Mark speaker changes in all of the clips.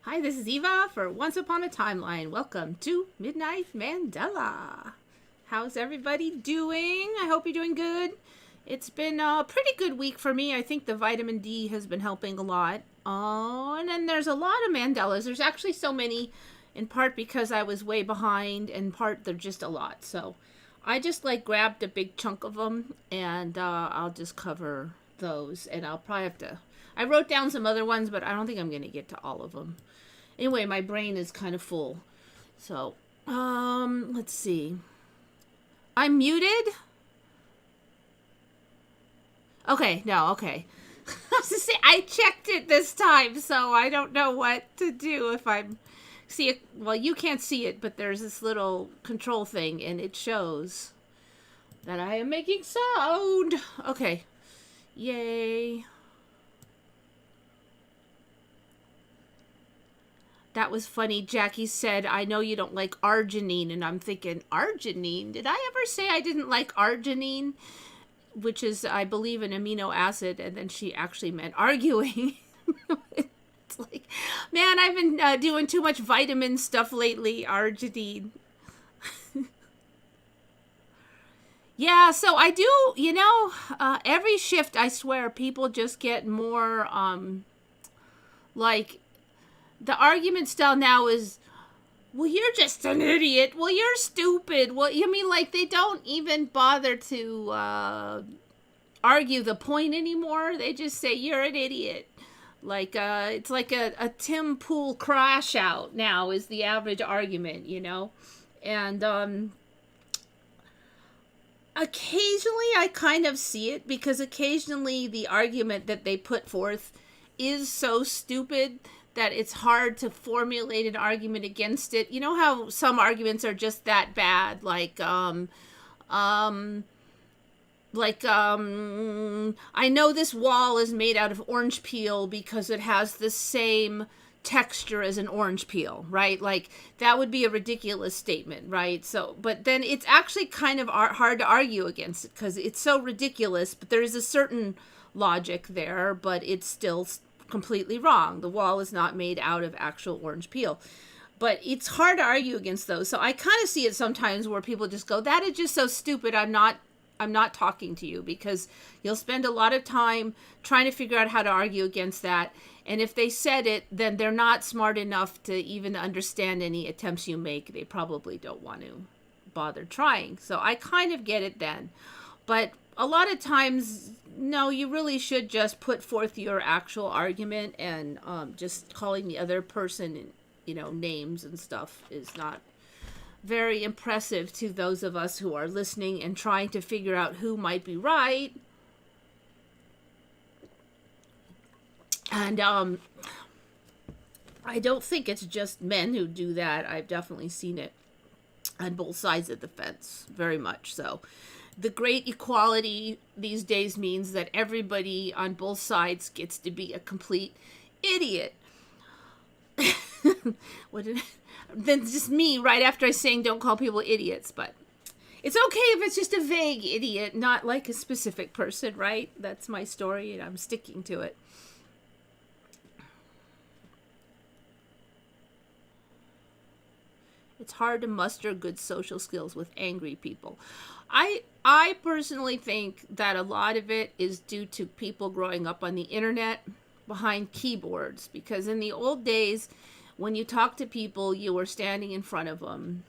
Speaker 1: Hi, this is Eva for Once Upon a Timeline. Welcome to Midnight Mandela. How's everybody doing? I hope you're doing good. It's been a pretty good week for me. I think the vitamin D has been helping a lot. And then there's a lot of Mandelas. There's actually so many, in part because I was way behind, in part they're just a lot. So I just grabbed a big chunk of them, and I'll just cover those. And I'll probably have to. I wrote down some other ones, but I don't think I'm going to get to all of them. Anyway, my brain is kind of full. So, let's see. I'm muted? Okay, no, okay. I was to say, I checked it this time, so I don't know what to do if I'm... See it, well, you can't see it, but there's this little control thing, and it shows that I am making sound. Okay. Yay. That was funny. Jackie said, I know you don't like arginine. And I'm thinking, arginine? Did I ever say I didn't like arginine? Which is, I believe, an amino acid. And then she actually meant arguing. It's like, man, I've been doing too much vitamin stuff lately. Arginine. Yeah, so I do, every shift, I swear, people just get more, the argument style now is, well, you're just an idiot. Well, you're stupid. Well, you mean they don't even bother to argue the point anymore. They just say you're an idiot. It's like a Tim Pool crash out now is the average argument, And occasionally I kind of see it because occasionally the argument that they put forth is so stupid that it's hard to formulate an argument against it. You know how some arguments are just that bad, I know this wall is made out of orange peel because it has the same texture as an orange peel, right? That would be a ridiculous statement, right? So, but then it's actually kind of hard to argue against it because it's so ridiculous, but there is a certain logic there, but it's still completely wrong. The wall is not made out of actual orange peel. But it's hard to argue against those. So I kind of see it sometimes where people just go, that is just so stupid. I'm not talking to you, because you'll spend a lot of time trying to figure out how to argue against that. And if they said it, then they're not smart enough to even understand any attempts you make. They probably don't want to bother trying. So I kind of get it then. But a lot of times, no, you really should just put forth your actual argument, and just calling the other person, names and stuff is not very impressive to those of us who are listening and trying to figure out who might be right. And I don't think it's just men who do that. I've definitely seen it on both sides of the fence, very much so. The great equality these days means that everybody on both sides gets to be a complete idiot. Then just me right after I saying don't call people idiots, but it's okay if it's just a vague idiot, not like a specific person, right? That's my story and I'm sticking to it. It's hard to muster good social skills with angry people. I personally think that a lot of it is due to people growing up on the internet behind keyboards, because in the old days, when you talk to people, you were standing in front of them.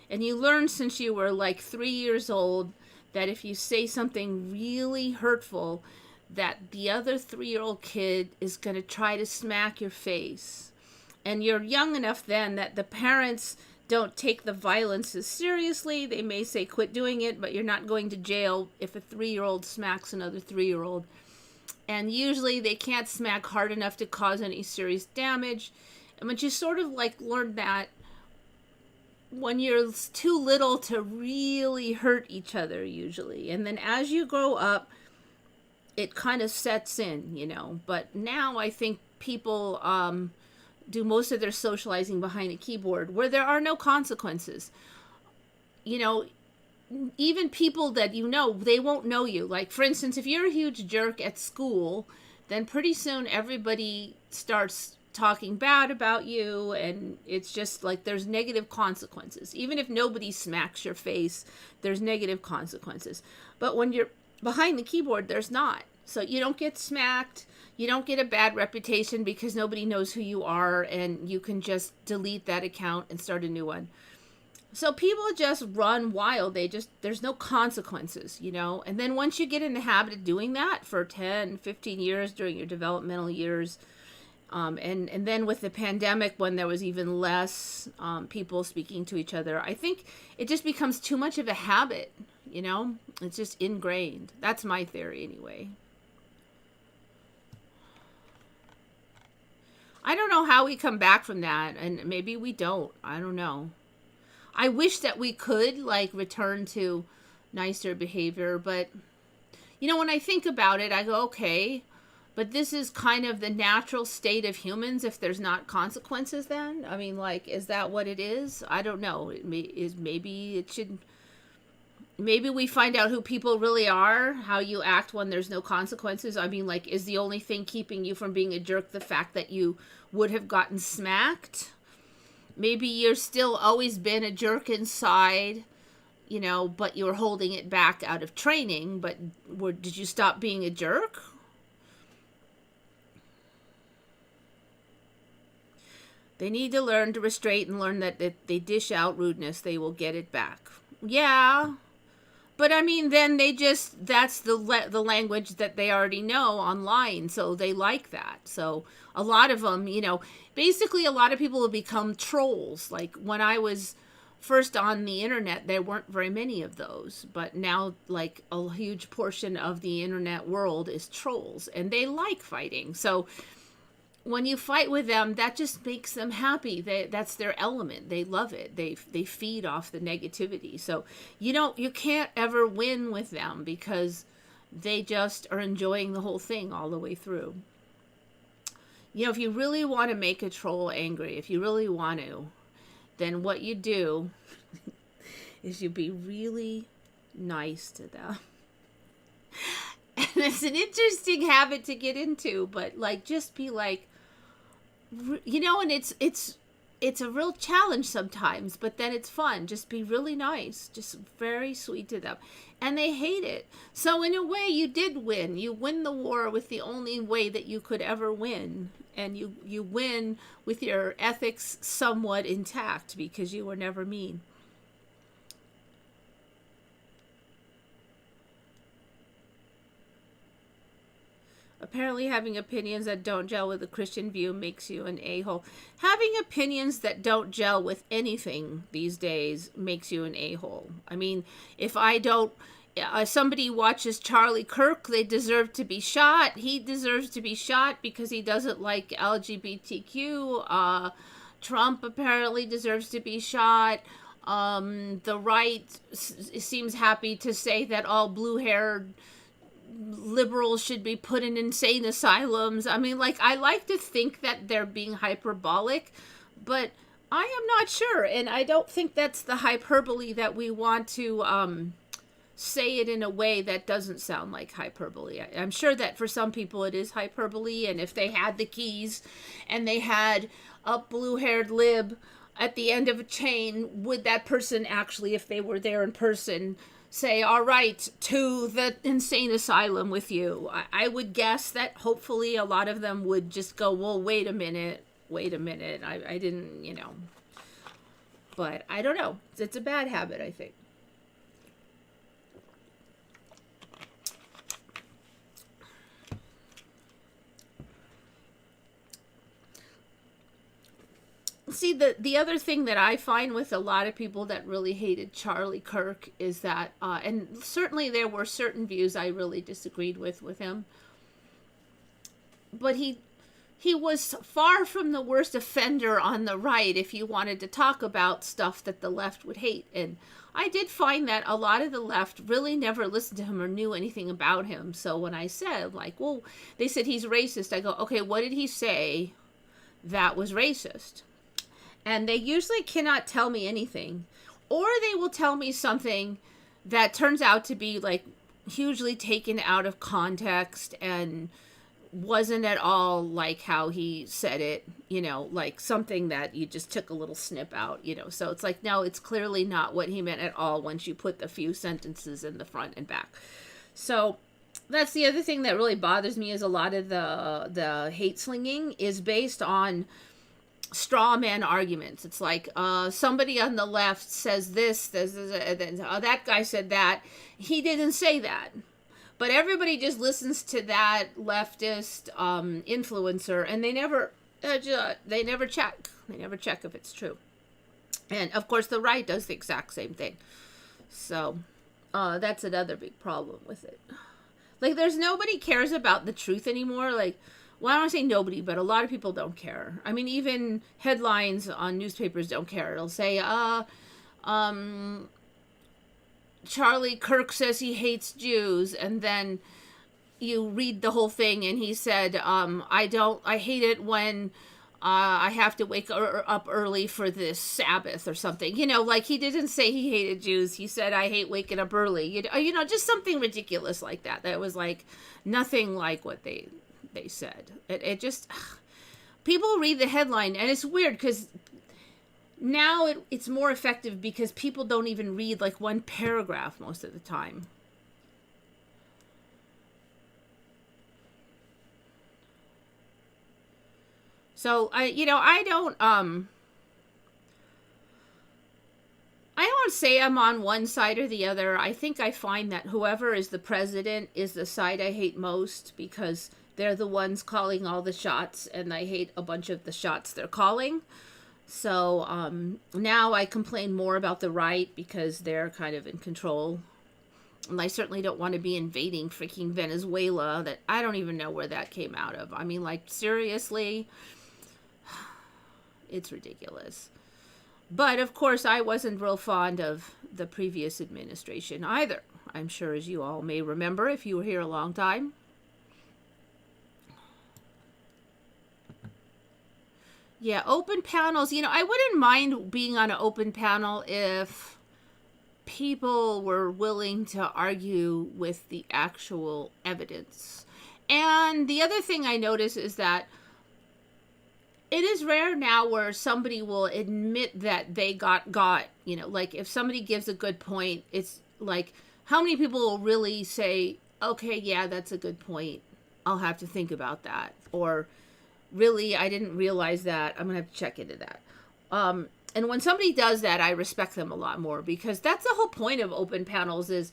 Speaker 1: And you learned since you were 3 years old that if you say something really hurtful, that the other 3-year-old kid is going to try to smack your face. And you're young enough then that the parents don't take the violence as seriously. They may say quit doing it, but you're not going to jail if a 3-year-old smacks another 3-year-old. And usually they can't smack hard enough to cause any serious damage. And but you sort of learn that when you're too little to really hurt each other usually. And then as you grow up, it kind of sets in, But now I think people do most of their socializing behind a keyboard where there are no consequences. Even people that they won't know you. For instance, if you're a huge jerk at school, then pretty soon everybody starts talking bad about you, and it's just like there's negative consequences. Even if nobody smacks your face, there's negative consequences. But when you're behind the keyboard, there's not. So you don't get smacked, you don't get a bad reputation because nobody knows who you are, and you can just delete that account and start a new one. So people just run wild. There's no consequences, And then once you get in the habit of doing that for 10, 15 years during your developmental years, and then with the pandemic, when there was even less people speaking to each other, I think it just becomes too much of a habit, It's just ingrained. That's my theory anyway. I don't know how we come back from that, and maybe we don't. I don't know. I wish that we could, return to nicer behavior, but, when I think about it, I go, okay, but this is kind of the natural state of humans if there's not consequences then? I mean, is that what it is? I don't know. Maybe we find out who people really are, how you act when there's no consequences. I mean, is the only thing keeping you from being a jerk the fact that you would have gotten smacked? Maybe you're still always been a jerk inside, but you're holding it back out of training. But did you stop being a jerk? They need to learn to restrain and learn that if they dish out rudeness, they will get it back. Yeah. But I mean, then that's the language that they already know online. So they like that. So a lot of them, basically a lot of people will become trolls. Like when I was first on the internet, there weren't very many of those. But now a huge portion of the internet world is trolls, and they like fighting. So when you fight with them, that just makes them happy. That's their element. They love it. They feed off the negativity. So you can't ever win with them because they just are enjoying the whole thing all the way through. If you really want to make a troll angry, if you really want to, then what you do is you be really nice to them. And it's an interesting habit to get into, but just be and it's a real challenge sometimes, but then it's fun. Just be really nice, just very sweet to them. And they hate it. So in a way, you did win. You win the war with the only way that you could ever win. And you win with your ethics somewhat intact because you were never mean. Apparently having opinions that don't gel with the Christian view makes you an a-hole. Having opinions that don't gel with anything these days makes you an a-hole. I mean, if somebody watches Charlie Kirk, they deserve to be shot. He deserves to be shot because he doesn't like LGBTQ. Trump apparently deserves to be shot. The right seems happy to say that all blue-haired liberals should be put in insane asylums. I mean, I like to think that they're being hyperbolic, but I am not sure. And I don't think that's the hyperbole that we want to say it in a way that doesn't sound like hyperbole. I'm sure that for some people it is hyperbole, and if they had the keys and they had a blue-haired lib at the end of a chain, would that person actually, if they were there in person, say, all right, to the insane asylum with you? I would guess that hopefully a lot of them would just go, well, wait a minute. I didn't, But I don't know. It's a bad habit, I think. See, the other thing that I find with a lot of people that really hated Charlie Kirk is that, and certainly there were certain views I really disagreed with him, but he was far from the worst offender on the right if you wanted to talk about stuff that the left would hate. And I did find that a lot of the left really never listened to him or knew anything about him. So when I said, well, they said he's racist, I go, okay, what did he say that was racist? And they usually cannot tell me anything, or they will tell me something that turns out to be hugely taken out of context and wasn't at all like how he said it, like something that you just took a little snip out, so it's like, no, it's clearly not what he meant at all once you put the few sentences in the front and back. So that's the other thing that really bothers me, is a lot of the hate slinging is based on straw man arguments. It's like somebody on the left says this, and then that guy said that. He didn't say that. But everybody just listens to that leftist influencer, and they never check. They never check if it's true. And of course, the right does the exact same thing. So that's another big problem with it. Like, there's nobody cares about the truth anymore. Like, well, I don't want to say nobody, but a lot of people don't care. I mean, even headlines on newspapers don't care. It'll say, Charlie Kirk says he hates Jews, and then you read the whole thing, and he said, I hate it when I have to wake up early for this Sabbath or something. Like, he didn't say he hated Jews. He said, I hate waking up early. Just something ridiculous like that. That was like nothing like what they said. It just, people read the headline, and it's weird because now it's more effective because people don't even read like one paragraph most of the time. So I don't say I'm on one side or the other. I think I find that whoever is the president is the side I hate most, because they're the ones calling all the shots, and I hate a bunch of the shots they're calling. So now I complain more about the right because they're kind of in control. And I certainly don't want to be invading freaking Venezuela. That I don't even know where that came out of. I mean, like, seriously, it's ridiculous. But of course, I wasn't real fond of the previous administration either. I'm sure, as you all may remember if you were here a long time. Yeah, open panels. I wouldn't mind being on an open panel if people were willing to argue with the actual evidence. And the other thing I notice is that it is rare now where somebody will admit that they got. Like, if somebody gives a good point, it's like, how many people will really say, okay, yeah, that's a good point. I'll have to think about that. Or, really, I didn't realize that. I'm going to have to check into that. And when somebody does that, I respect them a lot more, because that's the whole point of open panels, is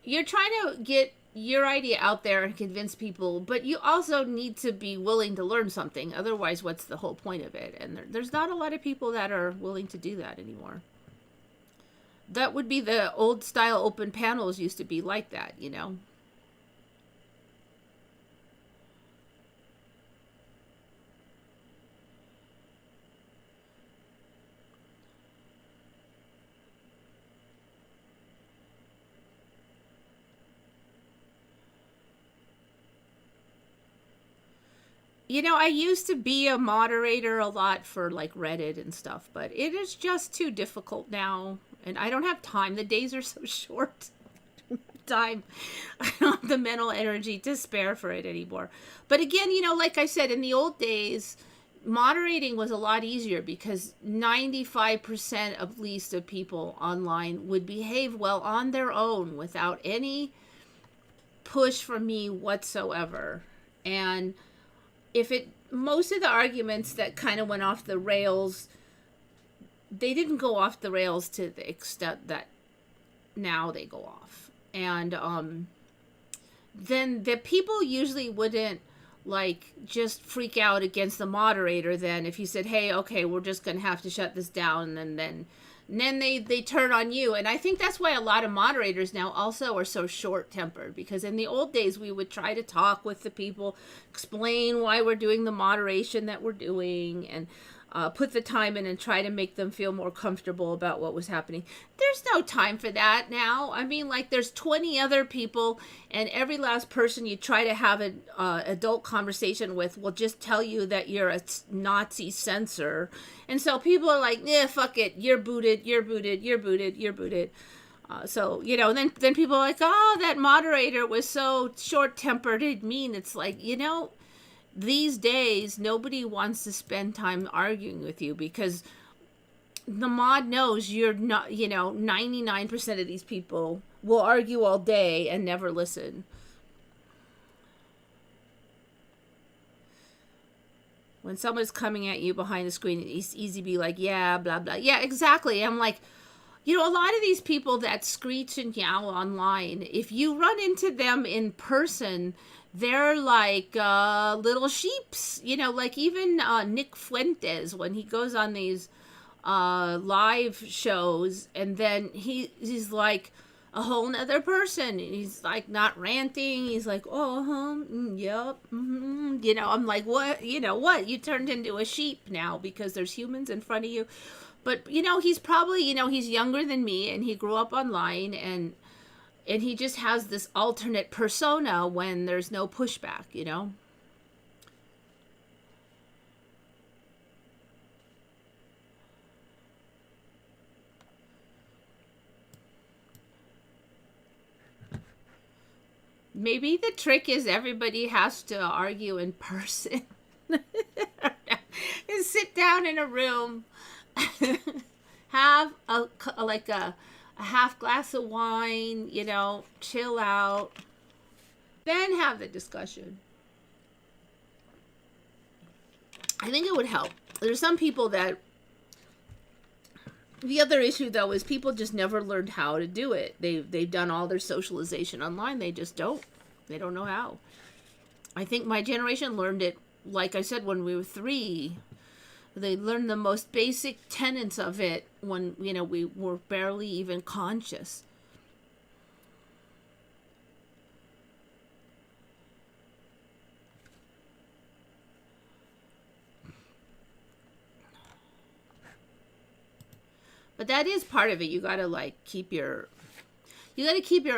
Speaker 1: you're trying to get your idea out there and convince people, but you also need to be willing to learn something. Otherwise, what's the whole point of it? And there's not a lot of people that are willing to do that anymore. That would be the old style open panels used to be like that, I used to be a moderator a lot for like Reddit and stuff, but it is just too difficult now, and I don't have time. The days are so short. I don't have time. I don't have the mental energy to spare for it anymore. But again, like I said, in the old days, moderating was a lot easier because 95% at least of people online would behave well on their own without any push from me whatsoever. And most of the arguments that kind of went off the rails, they didn't go off the rails to the extent that now they go off. And then the people usually wouldn't like just freak out against the moderator then if you said, hey, okay, we're just going to have to shut this down, and then they turn on you. And I think that's why a lot of moderators now also are so short-tempered, because in the old days we would try to talk with the people, explain why we're doing the moderation that we're doing, and put the time in and try to make them feel more comfortable about what was happening. There's no time for that now. I mean, like, there's 20 other people, and every last person you try to have an adult conversation with will just tell you that you're a Nazi censor. And so people are like, yeah, fuck it, you're booted, you're booted, you're booted, you're booted. So, then people are like, oh, that moderator was so short-tempered and mean. It's like, these days, nobody wants to spend time arguing with you because the mod knows you're not, 99% of these people will argue all day and never listen. When someone's coming at you behind the screen, it's easy to be like, yeah, blah, blah. Yeah, exactly. I'm like, a lot of these people that screech and yell online, if you run into them in person, they're like little sheeps. Like even Nick Fuentes, when he goes on these live shows, and then he's like a whole nother person. He's like not ranting. He's like, oh, yep. I'm like, what? What? You turned into a sheep now because there's humans in front of you. But, he's probably, he's younger than me and he grew up online and he just has this alternate persona when there's no pushback, Maybe the trick is everybody has to argue in person. And sit down in a room, have a half glass of wine, chill out, then have the discussion. I think it would help. There's some people that, the other issue though is people just never learned how to do it. They've done all their socialization online. They just don't. They don't know how. I think my generation learned it, like I said, when we were 3. They learned the most basic tenets of it when, we were barely even conscious. But that is part of it. You gotta keep your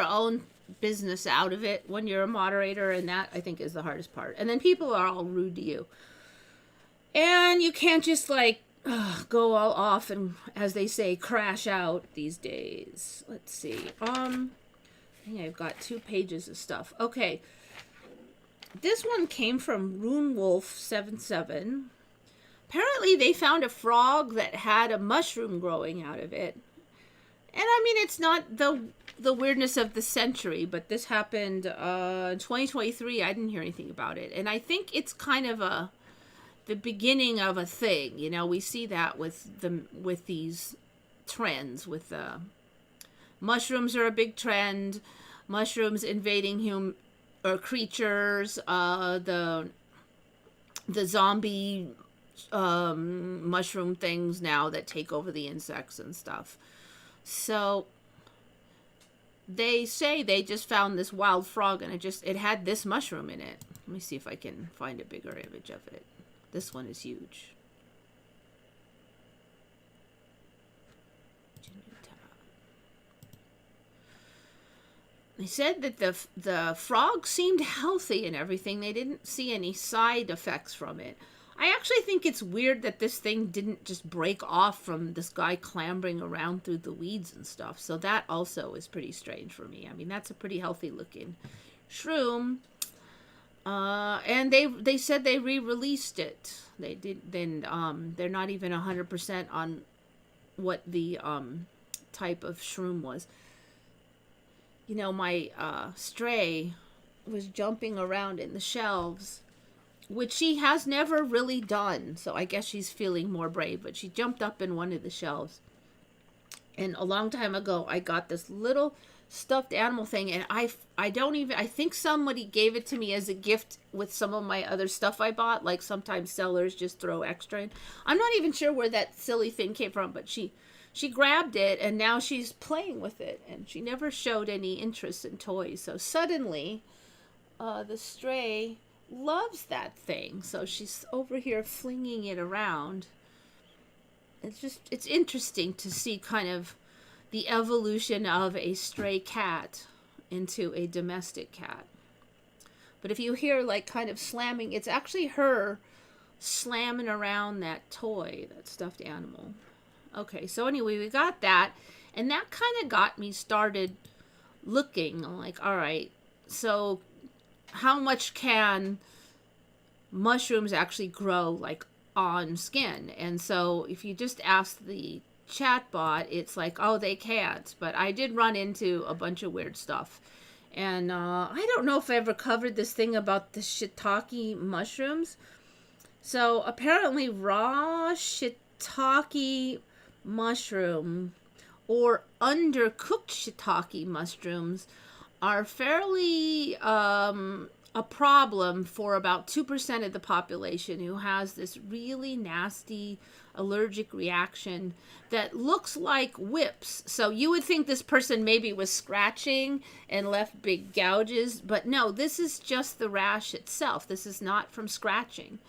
Speaker 1: own business out of it when you're a moderator, and that I think is the hardest part. And then people are all rude to you. And you can't just go all off and, as they say, crash out these days. Let's see. I think I've got 2 pages of stuff. Okay. This one came from RuneWolf77. Apparently they found a frog that had a mushroom growing out of it. And I mean, it's not the weirdness of the century, but this happened in 2023. I didn't hear anything about it. And I think it's kind of the beginning of a thing. We see that with these trends. With mushrooms are a big trend. Mushrooms invading creatures. The zombie mushroom things now that take over the insects and stuff. So they say they just found this wild frog and it had this mushroom in it. Let me see if I can find a bigger image of it. This one is huge. They said that the frog seemed healthy and everything. They didn't see any side effects from it. I actually think it's weird that this thing didn't just break off from this guy clambering around through the weeds and stuff. So that also is pretty strange for me. I mean, that's a pretty healthy looking shroom. And they said they re-released it. They did. Then they're not even 100% on what the type of shroom was. My stray was jumping around in the shelves, which she has never really done. So I guess she's feeling more brave. But she jumped up in one of the shelves. And a long time ago, I got this little stuffed animal thing, and I think somebody gave it to me as a gift with some of my other stuff I bought. Like sometimes sellers just throw extra in. I'm not even sure where that silly thing came from, but she grabbed it and now she's playing with it, and she never showed any interest in toys. So suddenly the stray loves that thing, so she's over here flinging it around. It's interesting to see kind of the evolution of a stray cat into a domestic cat. But if you hear kind of slamming, it's actually her slamming around that toy, that stuffed animal. Okay, so anyway, we got that. And that kind of got me started looking like, all right, so how much can mushrooms actually grow like on skin? And so if you just ask the chatbot, it's like, oh, they can't. But I did run into a bunch of weird stuff. And I don't know if I ever covered this thing about the shiitake mushrooms. So apparently raw shiitake mushroom or undercooked shiitake mushrooms are fairly a problem for about 2% of the population who has this really nasty allergic reaction that looks like whips. So you would think this person maybe was scratching and left big gouges, but no, this is just the rash itself. This is not from scratching.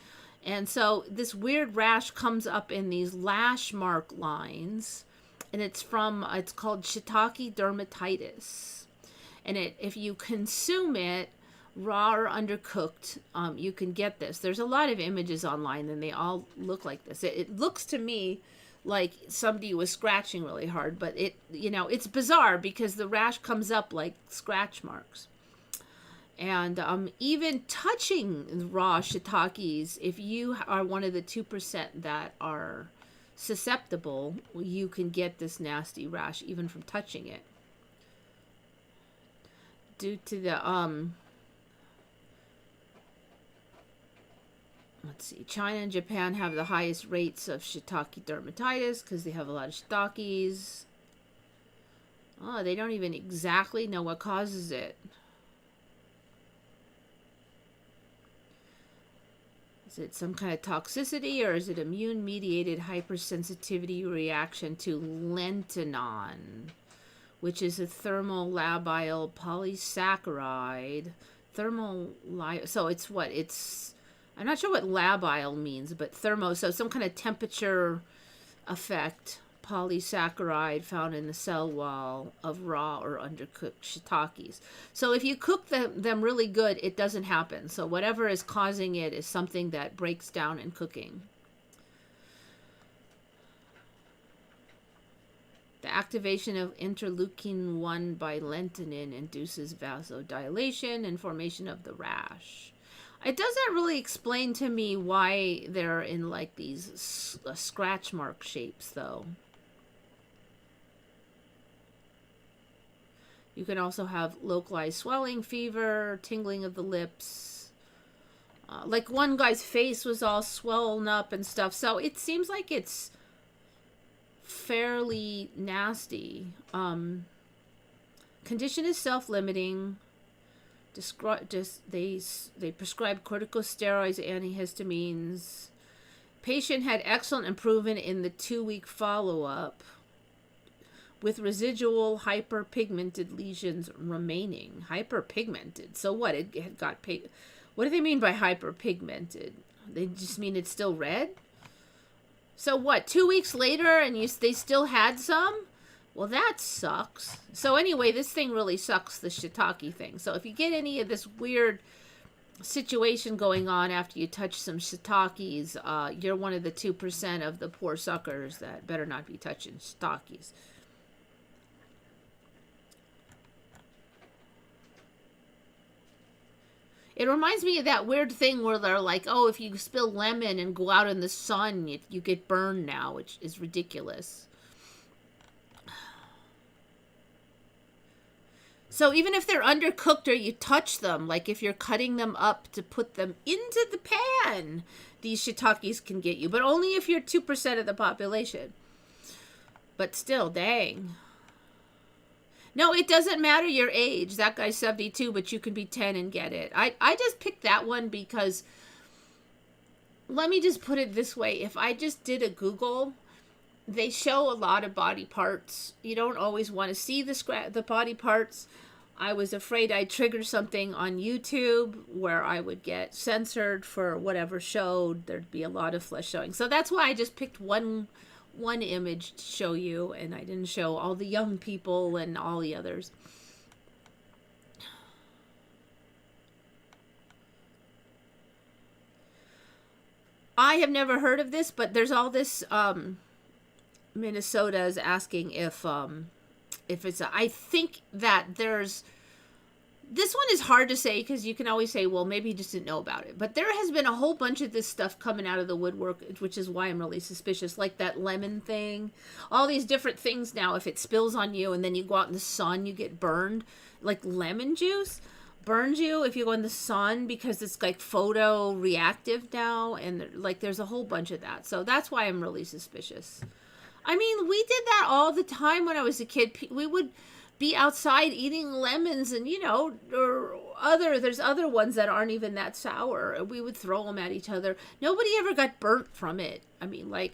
Speaker 1: And so this weird rash comes up in these lash mark lines, and it's called shiitake dermatitis. And if you consume it raw or undercooked, you can get this. There's a lot of images online, and they all look like this. It looks to me like somebody was scratching really hard, but it's bizarre because the rash comes up like scratch marks. And even touching raw shiitakes, if you are one of the 2% that are susceptible, you can get this nasty rash even from touching it. Due to the let's see, China and Japan have the highest rates of shiitake dermatitis because they have a lot of shiitakes. Oh, they don't even exactly know what causes it. Is it some kind of toxicity, or is it immune-mediated hypersensitivity reaction to lentinon, which is a thermolabile polysaccharide? So it's what? I'm not sure what labile means, but so some kind of temperature effect polysaccharide found in the cell wall of raw or undercooked shiitakes. So if you cook them really good, it doesn't happen. So whatever is causing it is something that breaks down in cooking. The activation of interleukin-1 by lentinon induces vasodilation and formation of the rash. It doesn't really explain to me why they're in like these scratch mark shapes, though. You can also have localized swelling, fever, tingling of the lips. Like one guy's face was all swollen up and stuff. So it seems like it's fairly nasty. Condition is self-limiting. They prescribed corticosteroids, antihistamines. Patient had excellent improvement in the 2-week follow-up, with residual hyperpigmented lesions remaining. Hyperpigmented. So what? It had got what do they mean by hyperpigmented? They just mean it's still red? So what? 2 weeks later and they still had some? Well, that sucks. So anyway, this thing really sucks, the shiitake thing. So if you get any of this weird situation going on after you touch some shiitakes, you're one of the 2% of the poor suckers that better not be touching shiitakes. It reminds me of that weird thing where they're like, oh, if you spill lemon and go out in the sun, you get burned now, which is ridiculous. So even if they're undercooked or you touch them, like if you're cutting them up to put them into the pan, these shiitakes can get you. But only if you're 2% of the population. But still, dang. No, it doesn't matter your age. That guy's 72, but you can be 10 and get it. I just picked that one because, let me just put it this way. If I just did a Google, they show a lot of body parts. You don't always want to see the body parts. I was afraid I'd trigger something on YouTube where I would get censored for whatever showed. There'd be a lot of flesh showing. So that's why I just picked one image to show you, and I didn't show all the young people and all the others. I have never heard of this, but there's all this Minnesota is asking if it's I think that there's, this one is hard to say because you can always say, well, maybe he just didn't know about it. But there has been a whole bunch of this stuff coming out of the woodwork, which is why I'm really suspicious. Like that lemon thing, all these different things now. If it spills on you and then you go out in the sun, you get burned. Like lemon juice burns you if you go in the sun because it's like photo reactive now. And like there's a whole bunch of that. So that's why I'm really suspicious. I mean, we did that all the time when I was a kid. We would be outside eating lemons and, you know, or there's other ones that aren't even that sour. We would throw them at each other. Nobody ever got burnt from it. I mean, like,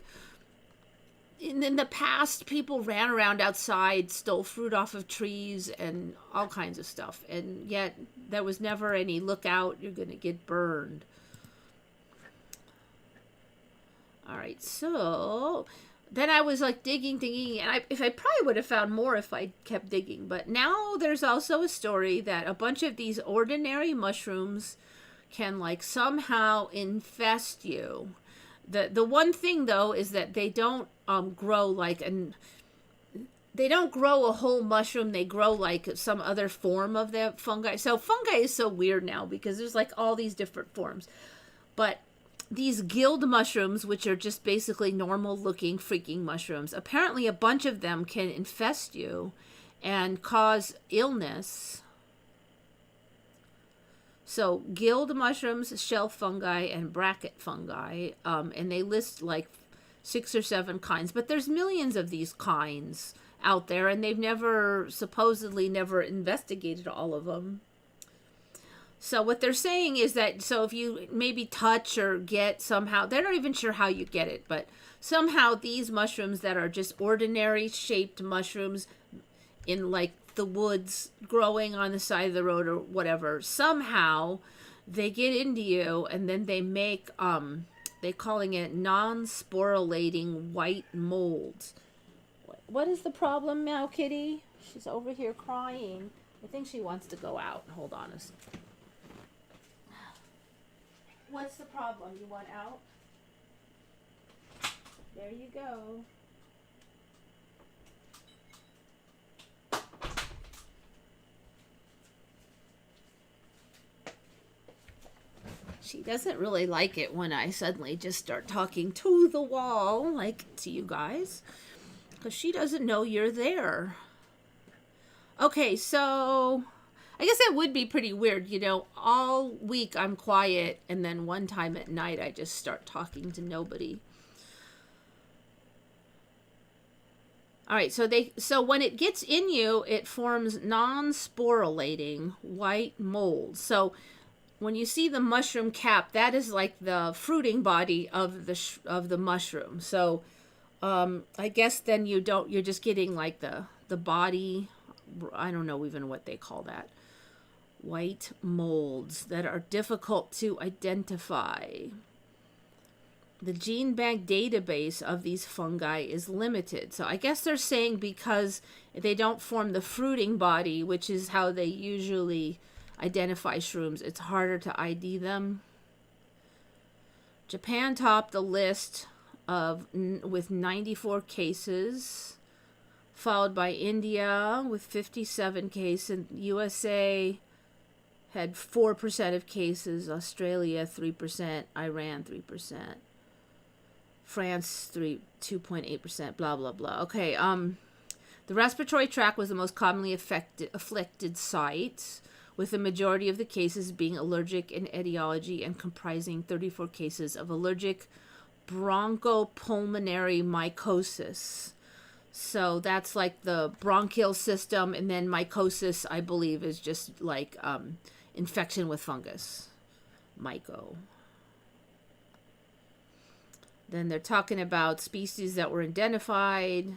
Speaker 1: in the past, people ran around outside, stole fruit off of trees and all kinds of stuff. And yet, there was never any look out, you're going to get burned. All right, so then I was like digging, and I probably would have found more if I kept digging. But now there's also a story that a bunch of these ordinary mushrooms can like somehow infest you. The one thing though is that they don't grow like they don't grow a whole mushroom. They grow like some other form of the fungi. So fungi is so weird now because there's like all these different forms. But these guild mushrooms, which are just basically normal looking freaking mushrooms, apparently a bunch of them can infest you and cause illness. So guild mushrooms, shelf fungi, and bracket fungi, and they list like 6 or 7 kinds, but there's millions of these kinds out there, and they've supposedly never investigated all of them. So what they're saying is that, so if you maybe touch or get somehow, they're not even sure how you get it, but somehow these mushrooms that are just ordinary shaped mushrooms in like the woods growing on the side of the road or whatever, somehow they get into you and then they make, they're calling it non-sporulating white mold. What is the problem now, Kitty? She's over here crying. I think she wants to go out. Hold on a second. What's the problem? You want out? There you go. She doesn't really like it when I suddenly just start talking to the wall, like to you guys, because she doesn't know you're there. Okay, so I guess that would be pretty weird, you know, all week I'm quiet and then one time at night I just start talking to nobody. All right, so when it gets in you, it forms non-sporulating white mold. So when you see the mushroom cap, that is like the fruiting body of the mushroom. So I guess then you're just getting like the body, I don't know even what they call that. White molds that are difficult to identify. The gene bank database of these fungi is limited. So I guess they're saying because they don't form the fruiting body, which is how they usually identify shrooms, it's harder to ID them. Japan topped the list with 94 cases, followed by India with 57 cases, and USA had 4% of cases, Australia 3%, Iran 3%, France 2.8%, blah blah blah. Okay, the respiratory tract was the most commonly afflicted site, with the majority of the cases being allergic in etiology and comprising 34 cases of allergic bronchopulmonary mycosis. So that's like the bronchial system, and then mycosis, I believe, is just like infection with fungus. Myco. Then they're talking about species that were identified.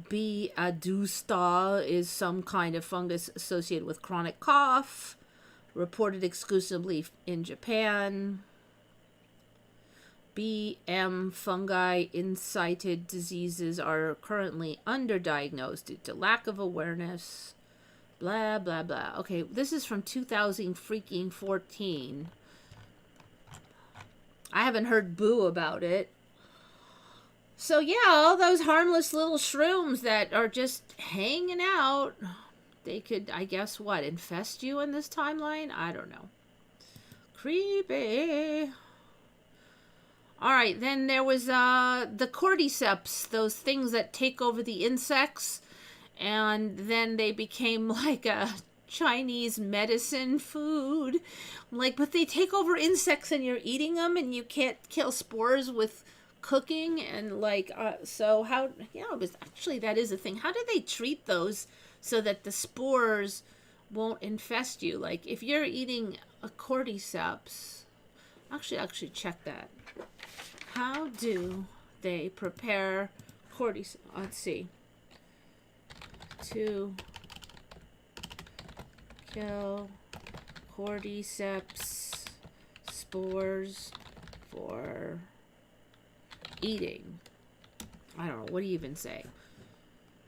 Speaker 1: B. adusta is some kind of fungus associated with chronic cough, reported exclusively in Japan. B.M. fungi incited diseases are currently underdiagnosed due to lack of awareness. Blah, blah, blah. Okay, this is from 2014. I haven't heard boo about it. So yeah, all those harmless little shrooms that are just hanging out, they could, I guess, what, infest you in this timeline? I don't know. Creepy. All right, then there was the cordyceps, those things that take over the insects, and then they became like a Chinese medicine food. Like, but they take over insects and you're eating them, and you can't kill spores with cooking. And like, so how, it was actually, that is a thing. How do they treat those so that the spores won't infest you? Like, if you're eating a cordyceps, actually check that. How do they prepare cordyceps? Let's see. To kill cordyceps spores for eating. I don't know. What do you even say?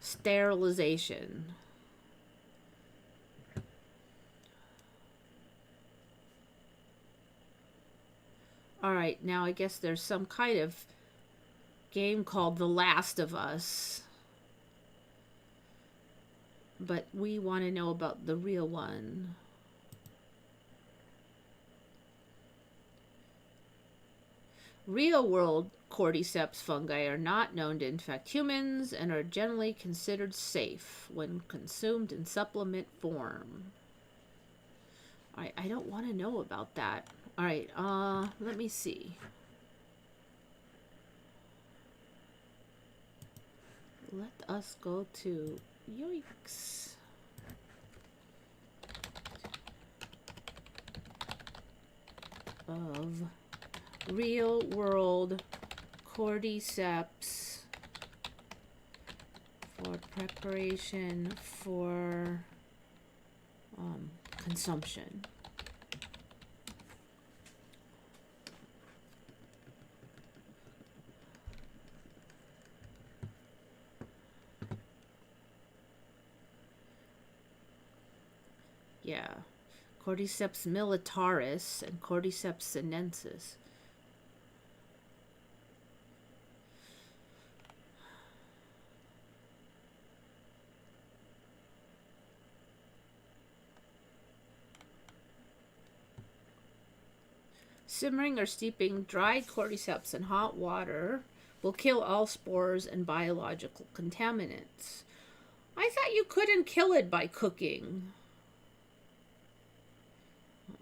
Speaker 1: Sterilization. All right, now I guess there's some kind of game called The Last of Us. But we want to know about the real one. Real world cordyceps fungi are not known to infect humans and are generally considered safe when consumed in supplement form. I don't want to know about that. All right, let me see. Let us go to, yoicks. Of real world cordyceps for preparation for consumption. Yeah, Cordyceps militaris and Cordyceps sinensis. Simmering or steeping dried cordyceps in hot water will kill all spores and biological contaminants. I thought you couldn't kill it by cooking.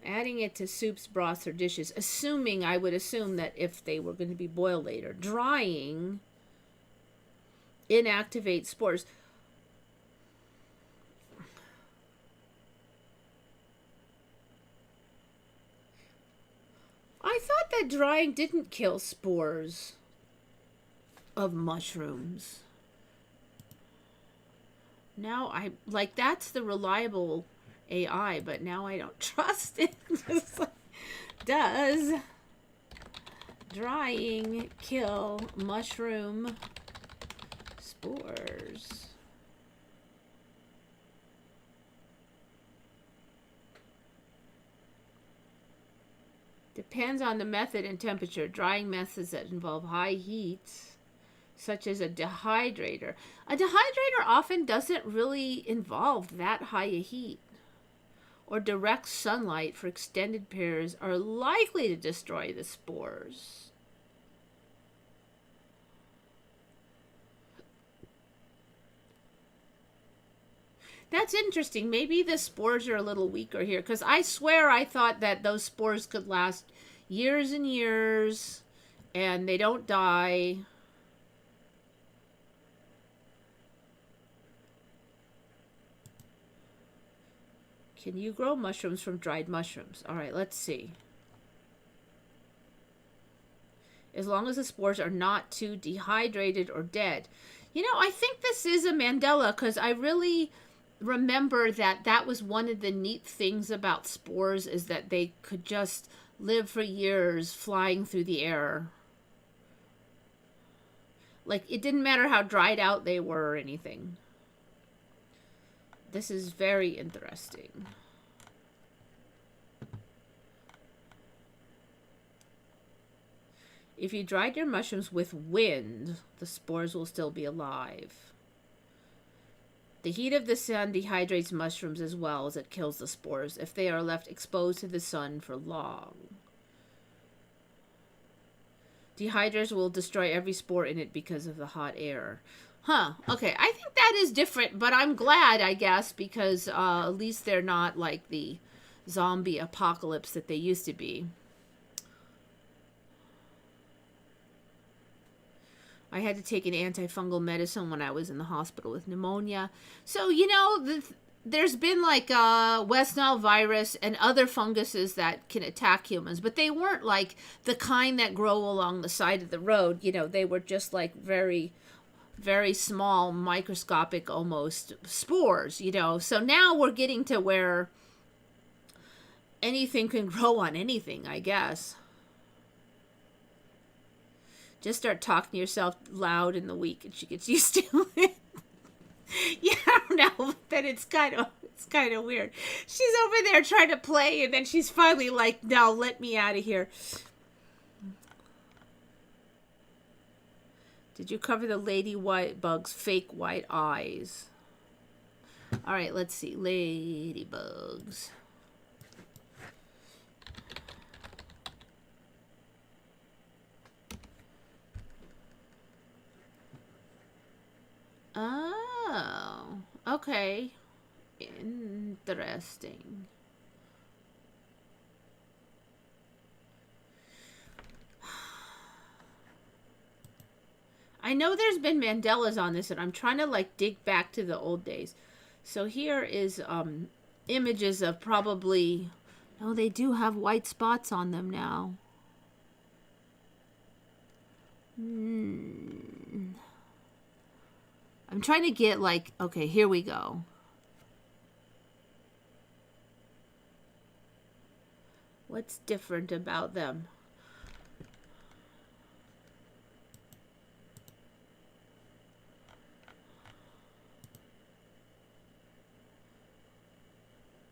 Speaker 1: Adding it to soups, broths, or dishes, I would assume that if they were going to be boiled later. Drying inactivates spores. I thought that drying didn't kill spores of mushrooms. Now that's the reliable AI, but now I don't trust it. Does drying kill mushroom spores? Depends on the method and temperature. Drying methods that involve high heat, such as a dehydrator. A dehydrator often doesn't really involve that high a heat. Or direct sunlight for extended periods are likely to destroy the spores. That's interesting. Maybe the spores are a little weaker here, because I swear I thought that those spores could last years and years and they don't die. Can you grow mushrooms from dried mushrooms? All right, let's see. As long as the spores are not too dehydrated or dead. You know, I think this is a Mandela, because I really remember that was one of the neat things about spores, is that they could just live for years flying through the air. Like, it didn't matter how dried out they were or anything. This is very interesting. If you dried your mushrooms with wind, the spores will still be alive. The heat of the sun dehydrates mushrooms as well as it kills the spores if they are left exposed to the sun for long. Dehydrators will destroy every spore in it because of the hot air. Huh. Okay, I think that is different, but I'm glad, I guess, because at least they're not like the zombie apocalypse that they used to be. I had to take an antifungal medicine when I was in the hospital with pneumonia. So, you know, there's been like West Nile virus and other funguses that can attack humans, but they weren't like the kind that grow along the side of the road. You know, they were just like very, very small, microscopic almost spores, you know. So now we're getting to where anything can grow on anything, I guess. Just start talking to yourself loud in the week and she gets used to it. Yeah, I don't know. Then it's kind of weird. She's over there trying to play and then she's finally like, "No, let me out of here." Did you cover the ladybug's fake white eyes? All right, let's see. Ladybugs. Oh, okay. Interesting. I know there's been Mandelas on this, and I'm trying to like dig back to the old days. So here is images of probably... Oh, they do have white spots on them now. I'm trying to get like... Okay, here we go. What's different about them?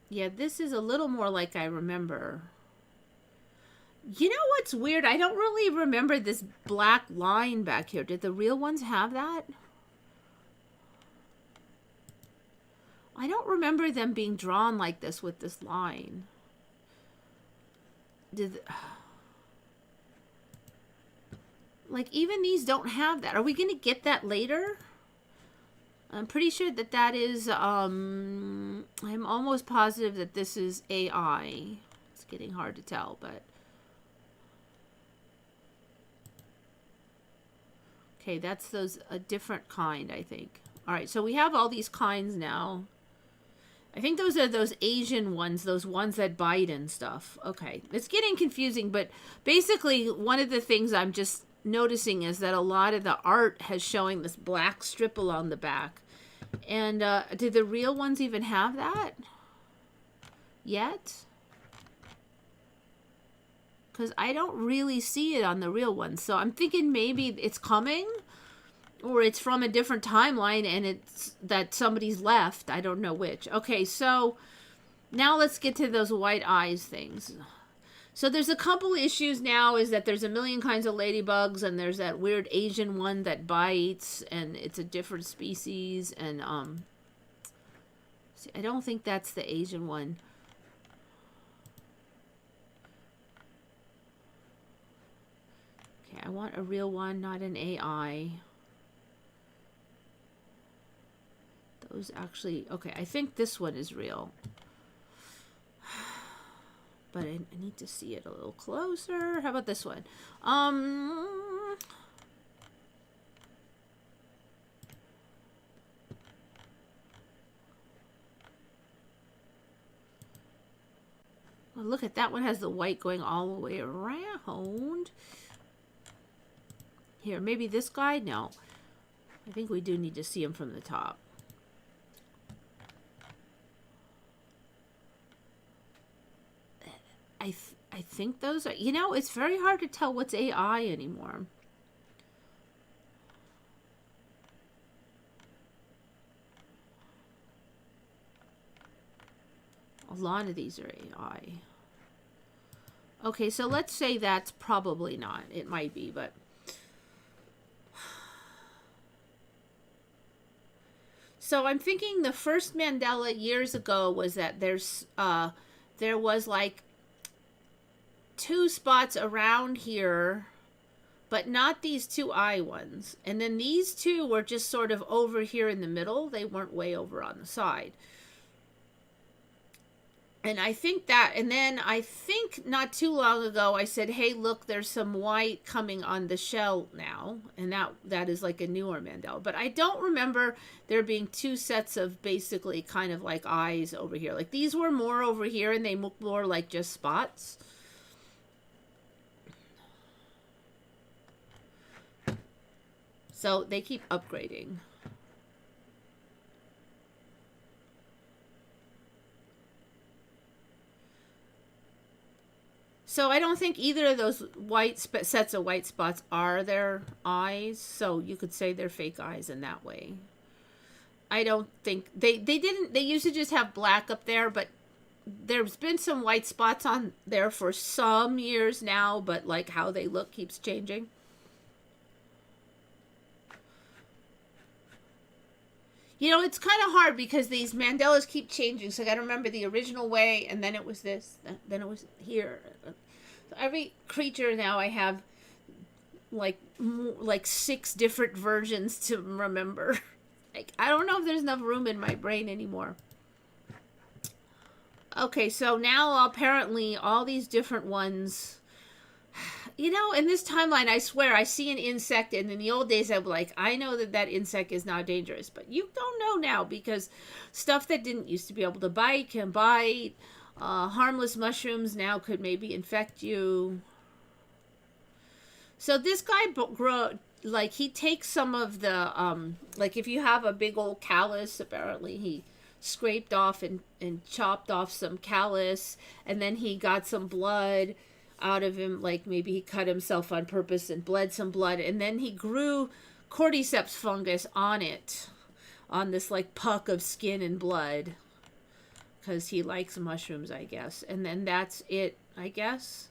Speaker 1: Yeah, this is a little more like I remember. You know what's weird? I don't really remember this black line back here. Did the real ones have that? I don't remember them being drawn like this with this line. Like, even these don't have that. Are we going to get that later? I'm pretty sure that that is, I'm almost positive that this is AI. It's getting hard to tell, but... Okay, that's a different kind, I think. All right, so we have all these kinds now. I think those are those Asian ones, those ones that bite and stuff. Okay, it's getting confusing, but basically one of the things I'm just noticing is that a lot of the art has showing this black strip along the back. And did the real ones even have that yet? Because I don't really see it on the real ones. So I'm thinking maybe it's coming, or it's from a different timeline and it's that somebody's left. I don't know which. Okay, so now let's get to those white eyes things. So there's a couple issues now, is that there's a million kinds of ladybugs, and there's that weird Asian one that bites, and it's a different species, and see, I don't think that's the Asian one. Okay, I want a real one, not an AI. Those actually, okay, I think this one is real. But I need to see it a little closer. How about this one? Well, look at that one, has the white going all the way around. Here, maybe this guy? No. I think we do need to see him from the top. I think those are, you know, it's very hard to tell what's AI anymore. A lot of these are AI. Okay, so let's say that's probably not. It might be, but so I'm thinking the first Mandela years ago was that there was like two spots around here, but not these two eye ones. And then these two were just sort of over here in the middle. They weren't way over on the side. And I think that, and then I think not too long ago, I said, hey, look, there's some white coming on the shell now. And that is like a newer Mandela. But I don't remember there being two sets of basically kind of like eyes over here. Like these were more over here and they look more like just spots. So they keep upgrading. So I don't think either of those sets of white spots are their eyes. So you could say they're fake eyes in that way. I don't think they didn't. They used to just have black up there, but there's been some white spots on there for some years now. But like how they look keeps changing. You know, it's kind of hard because these Mandelas keep changing. So I got to remember the original way, and then it was this, then it was here. So every creature now I have like 6 different versions to remember. Like I don't know if there's enough room in my brain anymore. Okay, so now apparently all these different ones. You know, in this timeline, I swear, I see an insect, and in the old days, I'm like, I know that insect is not dangerous, but you don't know now, because stuff that didn't used to be able to bite can bite. Harmless mushrooms now could maybe infect you. So this guy like, he takes some of the, like, if you have a big old callus, apparently he scraped off and chopped off some callus, and then he got some blood out of him, like maybe he cut himself on purpose and bled some blood, and then he grew cordyceps fungus on it, on this like puck of skin and blood, because he likes mushrooms, I guess. And then that's it, I guess.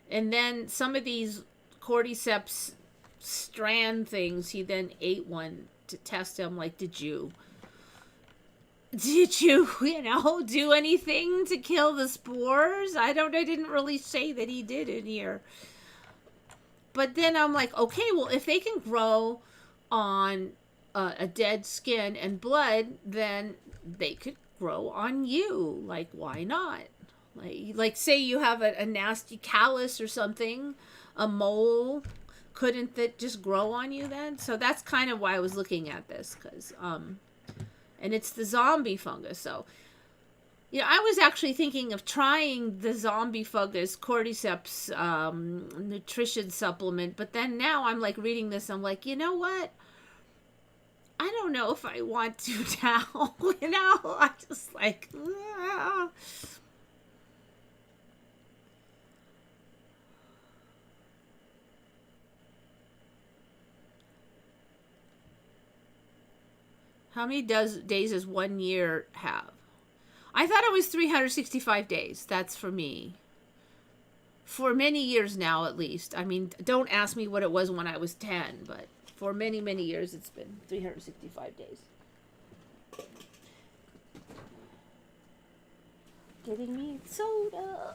Speaker 1: And then some of these cordyceps strand things, he then ate one to test him, like, did you do anything to kill the spores? I didn't really say that he did in here. But then I'm like, okay, well, if they can grow on a dead skin and blood, then they could grow on you. Like, why not? Like say you have a nasty callus or something, a mole, couldn't that just grow on you then? So that's kind of why I was looking at this, because and it's the zombie fungus. So, I was actually thinking of trying the zombie fungus cordyceps nutrition supplement. But then now I'm like reading this. I'm like, you know what? I don't know if I want to now. I just like, How many days does 1 year have? I thought it was 365 days. That's for me. For many years now, at least. I mean, don't ask me what it was when I was 10, but for many, many years, it's been 365 days. Getting me soda.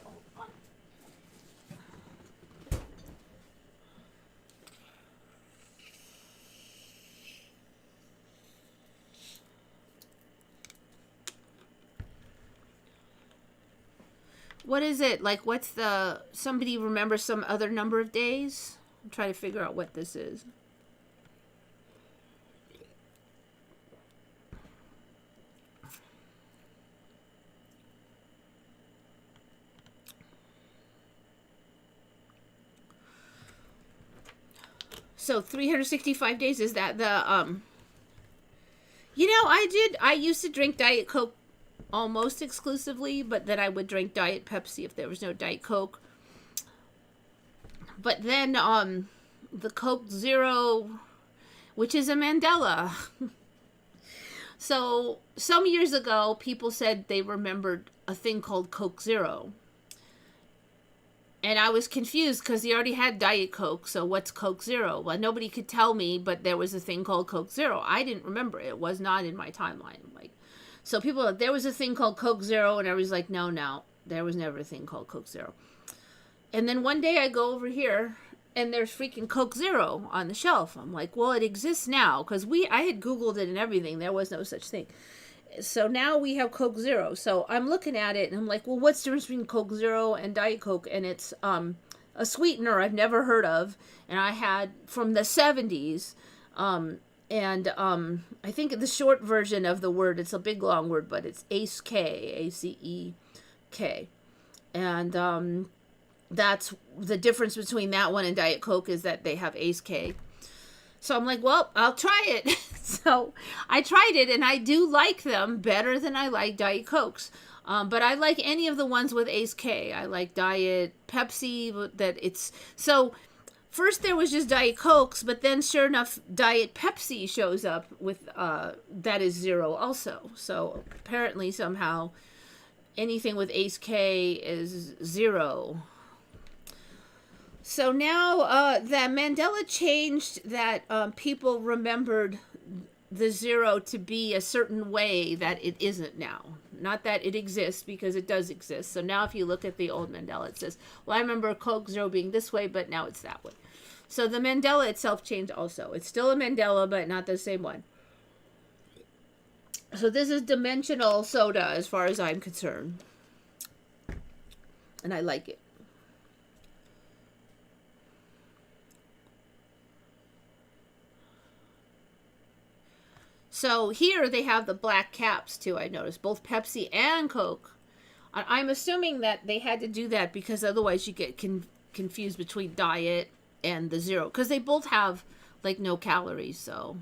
Speaker 1: What is it? Like, what's somebody remember some other number of days? I'm trying to figure out what this is. So 365 days, is that the, I used to drink Diet Coke almost exclusively, but then I would drink Diet Pepsi if there was no Diet Coke. But then the Coke Zero, which is a Mandela. So some years ago, people said they remembered a thing called Coke Zero. And I was confused because he already had Diet Coke. So what's Coke Zero? Well, nobody could tell me, but there was a thing called Coke Zero. I didn't remember it. It was not in my timeline. Like, so people, there was a thing called Coke Zero, and everybody's like, no, there was never a thing called Coke Zero. And then one day I go over here, and there's freaking Coke Zero on the shelf. I'm like, well, it exists now, because I had Googled it and everything. There was no such thing. So now we have Coke Zero. So I'm looking at it and I'm like, well, what's the difference between Coke Zero and Diet Coke? And it's a sweetener I've never heard of, and I had from the 70s. I think the short version of the word, it's a big long word, but it's ACE K, ACEK. And that's the difference between that one and Diet Coke, is that they have ACE K. So I'm like, well, I'll try it. So I tried it, and I do like them better than I like Diet Cokes. But I like any of the ones with ACE K. I like Diet Pepsi. So first there was just Diet Cokes, but then sure enough, Diet Pepsi shows up with that is zero also. So apparently somehow anything with ACE K is zero. So now that Mandela changed that people remembered the zero to be a certain way that it isn't now. Not that it exists, because it does exist. So now if you look at the old Mandela, it says, well, I remember Coke Zero being this way, but now it's that way. So the Mandela itself changed also. It's still a Mandela, but not the same one. So this is dimensional soda as far as I'm concerned. And I like it. So here they have the black caps too, I noticed. Both Pepsi and Coke. I'm assuming that they had to do that because otherwise you get confused between Diet and the Zero. Because they both have like no calories, so.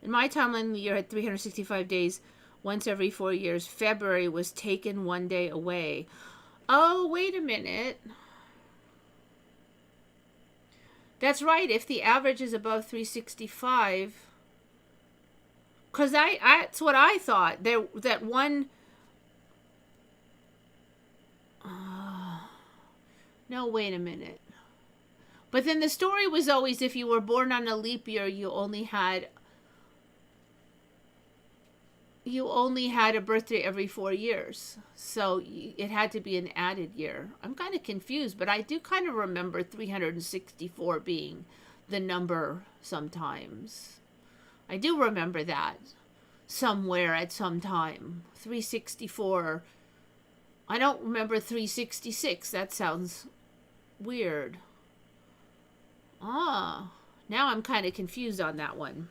Speaker 1: In my timeline, the year had 365 days. Once every 4 years. February was taken one day away. Oh, wait a minute. That's right. If the average is above 365, because that's what I thought. That one. No, wait a minute. But then the story was always if you were born on a leap year, you only had a birthday every 4 years. So it had to be an added year. I'm kind of confused, but I do kind of remember 364 being the number sometimes. I do remember that somewhere at some time. 364. I don't remember 366. That sounds weird. Now I'm kind of confused on that one.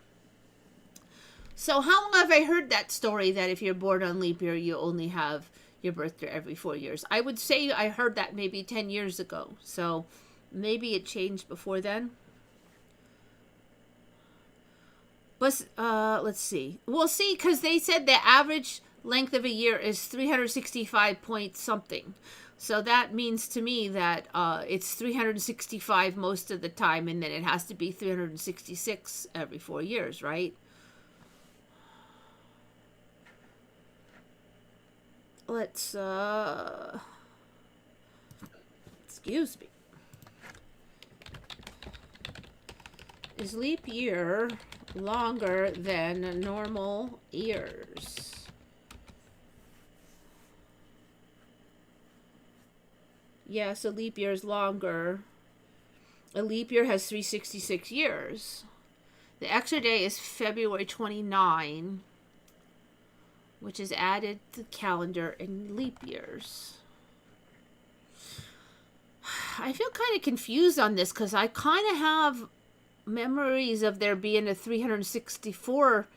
Speaker 1: So how long have I heard that story that if you're born on leap year, you only have your birthday every 4 years? I would say I heard that maybe 10 years ago. So maybe it changed before then. But let's see. We'll see, because they said the average length of a year is 365 point something. So that means to me that it's 365 most of the time, and then it has to be 366 every 4 years, right? Let's, excuse me. Is leap year longer than normal years? Yes, a leap year is longer. A leap year has 366 years. The extra day is February 29. Which is added to the calendar in leap years. I feel kind of confused on this because I kind of have memories of there being a 364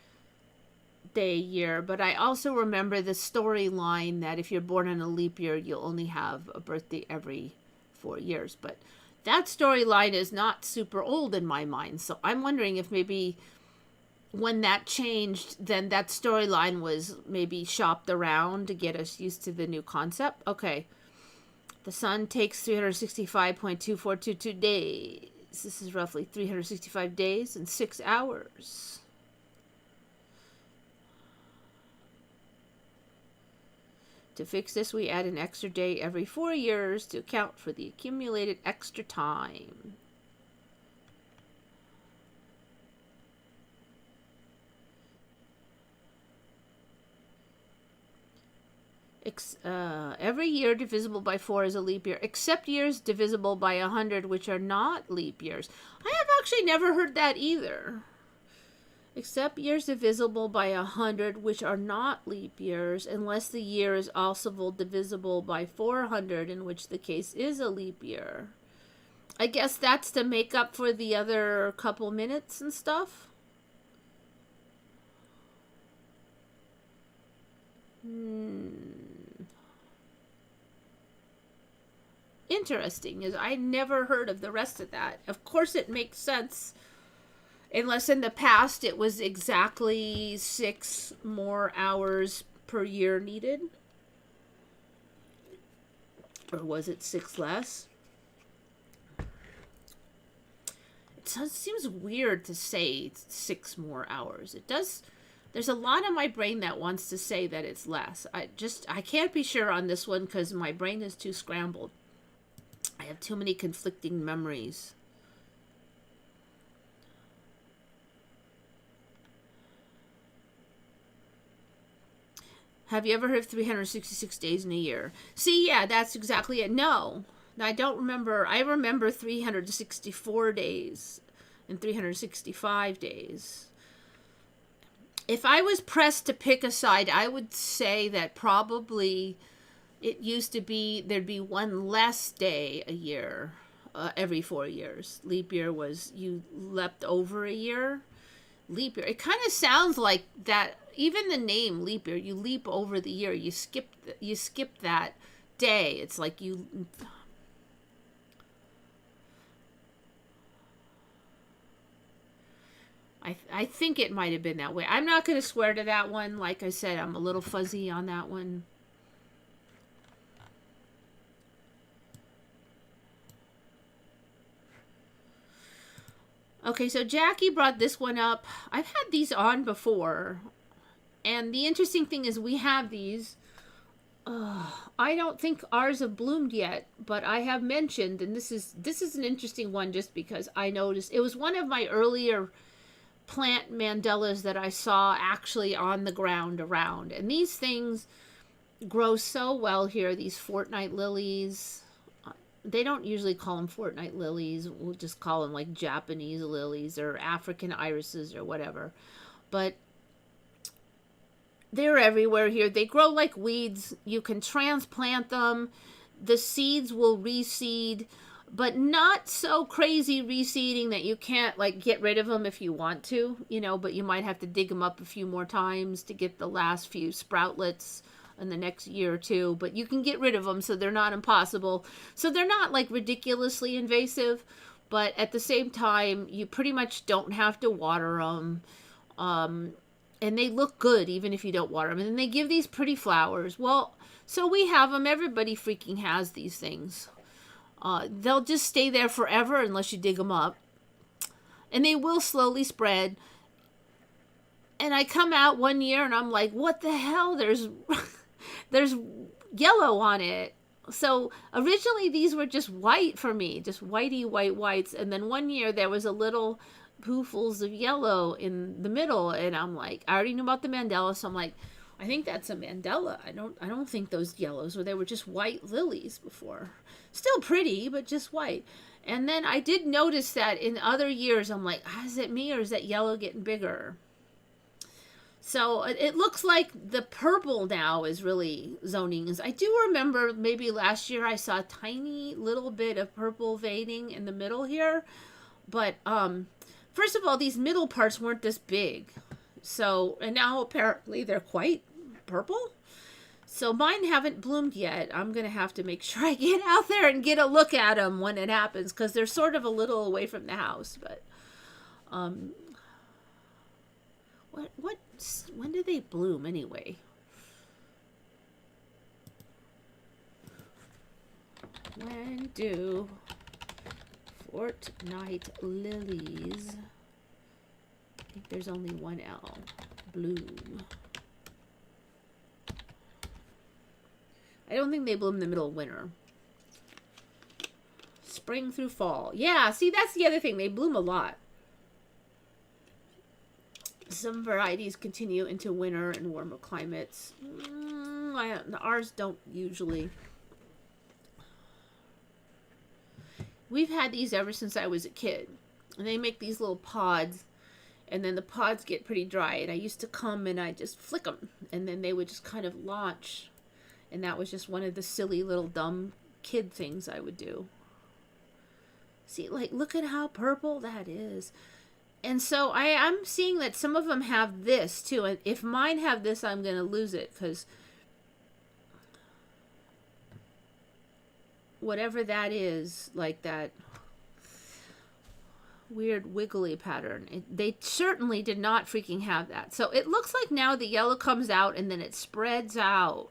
Speaker 1: day year, but I also remember the storyline that if you're born in a leap year, you'll only have a birthday every 4 years. But that storyline is not super old in my mind, so I'm wondering if maybe when that changed, then that storyline was maybe shopped around to get us used to the new concept. Okay. The sun takes 365.2422 days. This is roughly 365 days and 6 hours. To fix this, we add an extra day every 4 years to account for the accumulated extra time. Every year divisible by 4 is a leap year, except years divisible by 100, which are not leap years. I have actually never heard that either. Except years divisible by 100, which are not leap years, unless the year is also divisible by 400, in which the case is a leap year. I guess that's to make up for the other couple minutes and stuff. Interesting, is I never heard of the rest of that. Of course it makes sense, unless in the past it was exactly 6 more hours per year needed. Or was it 6 less? It seems weird to say 6 more hours. It does. There's a lot of my brain that wants to say that it's less. I can't be sure on this one because my brain is too scrambled. I have too many conflicting memories. Have you ever heard of 366 days in a year? See, yeah, that's exactly it. No, I don't remember. I remember 364 days and 365 days. If I was pressed to pick a side, I would say that probably it used to be there'd be one less day a year every 4 years. Leap year was you leapt over a year. Leap year. It kind of sounds like that. Even the name leap year, you leap over the year. You skip that day. It's like you. I think it might have been that way. I'm not going to swear to that one. Like I said, I'm a little fuzzy on that one. Okay, so Jackie brought this one up. I've had these on before. And the interesting thing is we have these. I don't think ours have bloomed yet, but I have mentioned, and this is an interesting one just because I noticed. It was one of my earlier plant Mandelas that I saw actually on the ground around. And these things grow so well here, these fortnight lilies. They don't usually call them fortnight lilies. We'll just call them like Japanese lilies or African irises or whatever. But they're everywhere here. They grow like weeds. You can transplant them. The seeds will reseed, but not so crazy reseeding that you can't like get rid of them if you want to, but you might have to dig them up a few more times to get the last few sproutlets in the next year or two, but you can get rid of them, so they're not impossible. So they're not like ridiculously invasive, but at the same time, you pretty much don't have to water them. And they look good even if you don't water them. And then they give these pretty flowers. Well, so we have them. Everybody freaking has these things. They'll just stay there forever unless you dig them up. And they will slowly spread. And I come out one year and I'm like, what the hell? There's yellow on it. So originally these were just white for me. Just whites. And then one year there was a little poofles of yellow in the middle, and I'm like, I already knew about the Mandela, so I'm like, I think that's a Mandela. I don't think those yellows, or they were just white lilies before. Still pretty, but just white. And then I did notice that in other years, I'm like, is it me or is that yellow getting bigger? So it looks like the purple now is really zoning. I do remember maybe last year I saw a tiny little bit of purple veining in the middle here, but first of all, these middle parts weren't this big. So, and now apparently they're quite purple. So mine haven't bloomed yet. I'm going to have to make sure I get out there and get a look at them when it happens, because they're sort of a little away from the house. But, when do they bloom anyway? When do Fortnite lilies. I think there's only one L. Bloom. I don't think they bloom in the middle of winter. Spring through fall. Yeah, see, that's the other thing. They bloom a lot. Some varieties continue into winter and warmer climates. Ours don't usually. We've had these ever since I was a kid. And they make these little pods. And then the pods get pretty dry. And I used to come and I just flick them. And then they would just kind of launch. And that was just one of the silly little dumb kid things I would do. See, like, look at how purple that is. And so I'm seeing that some of them have this too. And if mine have this, I'm going to lose it. Because whatever that is, like that weird wiggly pattern, they certainly did not freaking have that. So it looks like now the yellow comes out and then it spreads out,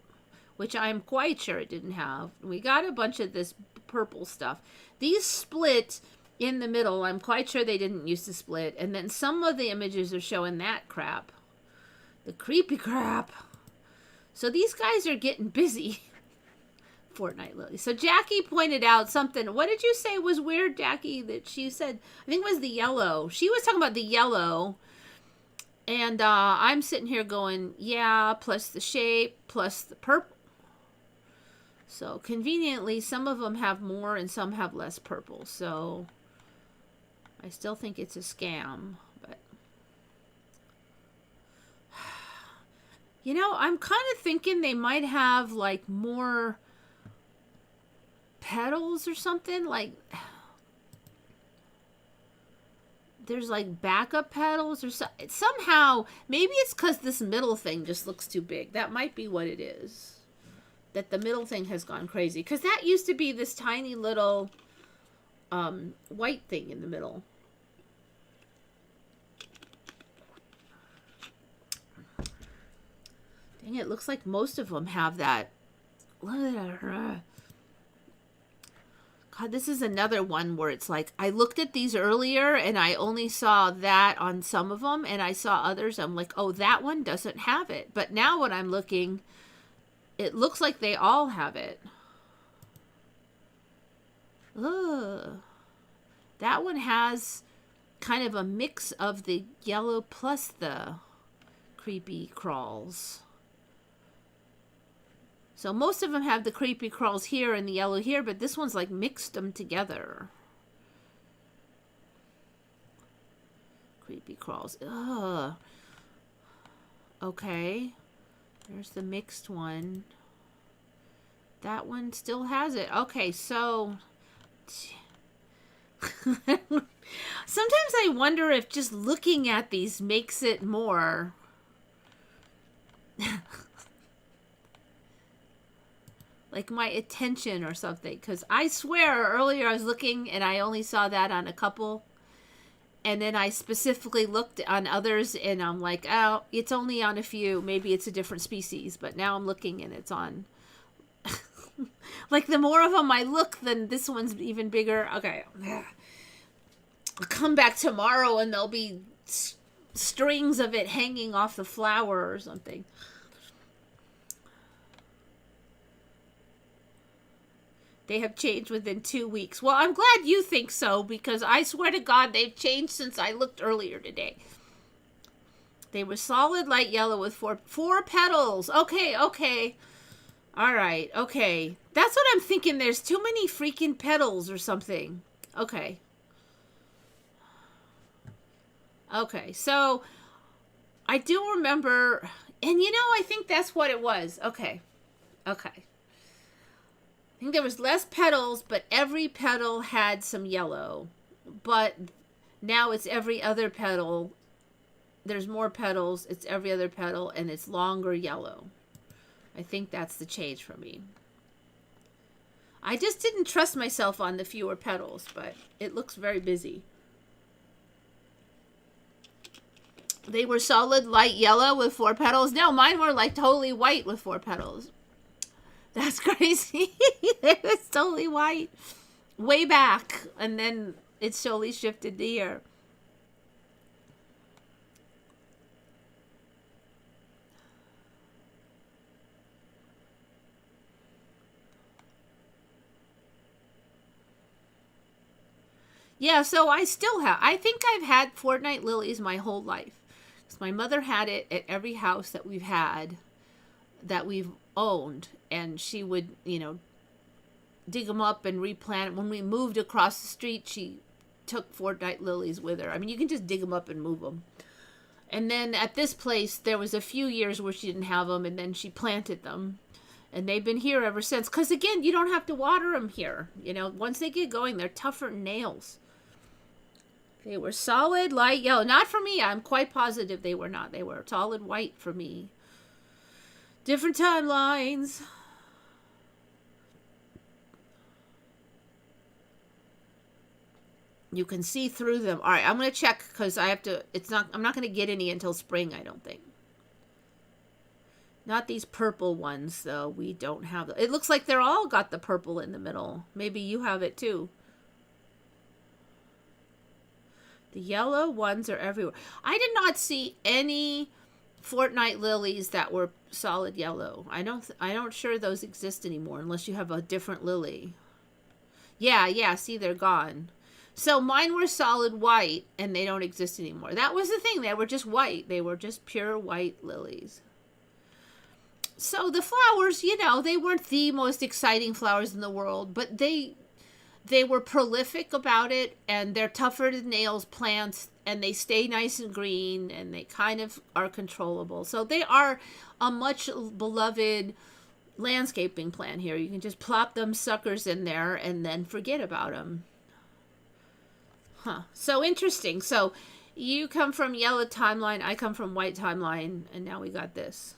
Speaker 1: which I'm quite sure it didn't have. We got a bunch of this purple stuff. These split in the middle. I'm quite sure they didn't used to split. And then some of the images are showing that crap. The creepy crap. So these guys are getting busy. Fortnite lily. So Jackie pointed out something. What did you say was weird, Jackie? That she said, I think it was the yellow. She was talking about the yellow. And I'm sitting here going, yeah, plus the shape, plus the purple. So conveniently, some of them have more and some have less purple. So I still think it's a scam. But you know, I'm kind of thinking they might have like more petals or something. Like there's like backup petals or somehow. Maybe it's because this middle thing just looks too big. That might be what it is. That the middle thing has gone crazy. Because that used to be this tiny little white thing in the middle. Dang it, looks like most of them have that. God, this is another one where it's like, I looked at these earlier and I only saw that on some of them. And I saw others. I'm like, oh, that one doesn't have it. But now when I'm looking, it looks like they all have it. Ugh. That one has kind of a mix of the yellow plus the creepy crawls. So most of them have the creepy crawls here and the yellow here, but this one's like mixed them together. Creepy crawls. Ugh. Okay. There's the mixed one. That one still has it. Okay, so sometimes I wonder if just looking at these makes it more like my attention or something. Because I swear earlier I was looking and I only saw that on a couple. And then I specifically looked on others and I'm like, oh, it's only on a few. Maybe it's a different species. But now I'm looking and it's on. Like the more of them I look, then this one's even bigger. Okay. I'll come back tomorrow and there'll be strings of it hanging off the flower or something. They have changed within 2 weeks. Well, I'm glad you think so, because I swear to God, they've changed since I looked earlier today. They were solid light yellow with four petals. Okay. All right, okay. That's what I'm thinking. There's too many freaking petals or something. Okay. Okay, so I do remember, and you know, I think that's what it was. Okay. I think there was less petals, but every petal had some yellow. But now it's every other petal. There's more petals. It's every other petal, and it's longer yellow. I think that's the change for me. I just didn't trust myself on the fewer petals, but it looks very busy. They were solid light yellow with 4 petals. No, mine were like totally white with 4 petals. That's crazy. It was totally white way back. And then It's slowly shifted to here. Yeah, so I still have. I think I've had fortnight lilies my whole life. 'Cause my mother had it at every house that we've had, that we've owned, and she would, dig them up and replant. When we moved across the street, she took fortnight lilies with her. I mean, you can just dig them up and move them. And then at this place, there was a few years where she didn't have them, and then she planted them. And they've been here ever since. Because again, you don't have to water them here. Once they get going, they're tougher than nails. They were solid light yellow. Not for me. I'm quite positive they were not. They were solid white for me. Different timelines. You can see through them. All right, I'm going to check because I have to. I'm not going to get any until spring, I don't think. Not these purple ones, though. We don't have. It looks like they're all got the purple in the middle. Maybe you have it too. The yellow ones are everywhere. I did not see any fortnight lilies that were solid yellow. I don't sure those exist anymore unless you have a different lily. Yeah, see, they're gone. So mine were solid white and they don't exist anymore. That was the thing. They were just white. They were just pure white lilies. So the flowers, they weren't the most exciting flowers in the world, but they were prolific about it, and they're tougher than nails plants, and they stay nice and green, and they kind of are controllable. So they are a much beloved landscaping plant here. You can just plop them suckers in there and then forget about them. Huh. So interesting. So you come from yellow timeline, I come from white timeline, and now we got this.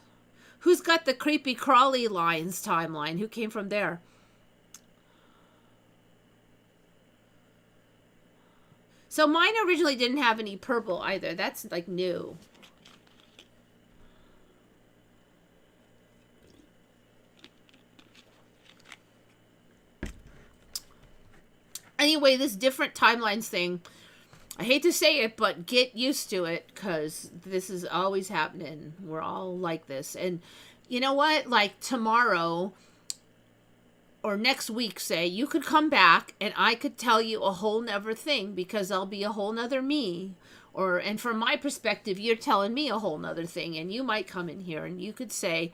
Speaker 1: Who's got the creepy crawly lines timeline? Who came from there? So mine originally didn't have any purple either. That's like new. Anyway, this different timelines thing, I hate to say it, but get used to it because this is always happening. We're all like this. And you know what? Like tomorrow or next week, say, you could come back and I could tell you a whole nother thing because I'll be a whole nother me. And from my perspective, you're telling me a whole nother thing. And you might come in here and you could say,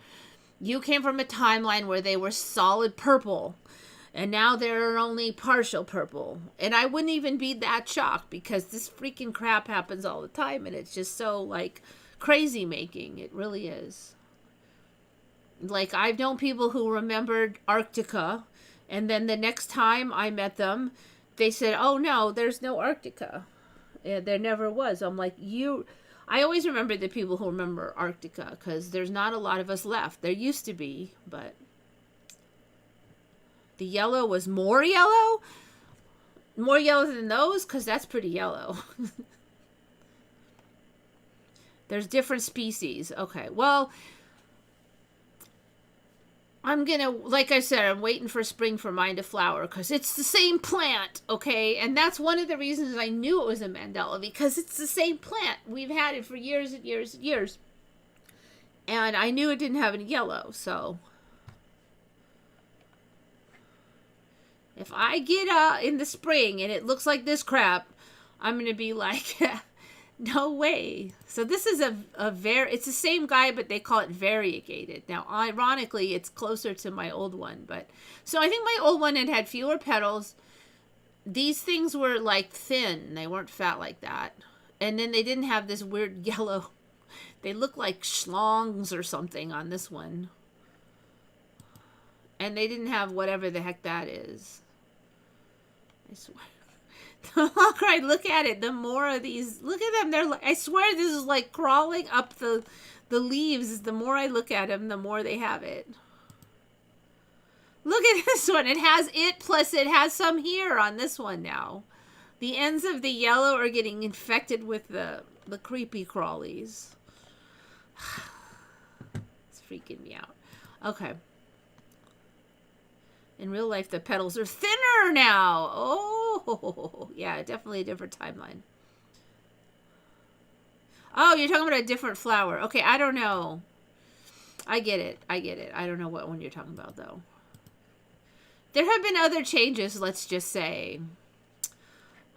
Speaker 1: you came from a timeline where they were solid purple. And now they're only partial purple. And I wouldn't even be that shocked because this freaking crap happens all the time. And it's just so, like, crazy making. It really is. Like, I've known people who remembered Arctica. And then the next time I met them, they said, oh, no, there's no Arctica. There never was. I'm like, I always remember the people who remember Arctica because there's not a lot of us left. There used to be, but... The yellow was more yellow? More yellow than those? Because that's pretty yellow. There's different species. Okay, well, I'm going to, like I said, I'm waiting for spring for mine to flower because it's the same plant, okay? And that's one of the reasons I knew it was a Mandela because it's the same plant. We've had it for years and years and years. And I knew it didn't have any yellow, so... If I get in the spring and it looks like this crap, I'm going to be like, no way. So this is it's the same guy, but they call it variegated. Now, ironically, it's closer to my old one. But so I think my old one had fewer petals. These things were like thin. They weren't fat like that. And then they didn't have this weird yellow. They look like schlongs or something on this one. And they didn't have whatever the heck that is. I swear. The longer I look at it, the more of these... Look at them. They're like, I swear this is like crawling up the leaves. The more I look at them, the more they have it. Look at this one. It has it, plus it has some here on this one now. The ends of the yellow are getting infected with the creepy crawlies. It's freaking me out. Okay. In real life, the petals are thinner now. Oh, Oh, yeah, definitely a different timeline. Oh, you're talking about a different flower. Okay, I don't know. I get it. I get it. I don't know what one you're talking about, though. There have been other changes, let's just say.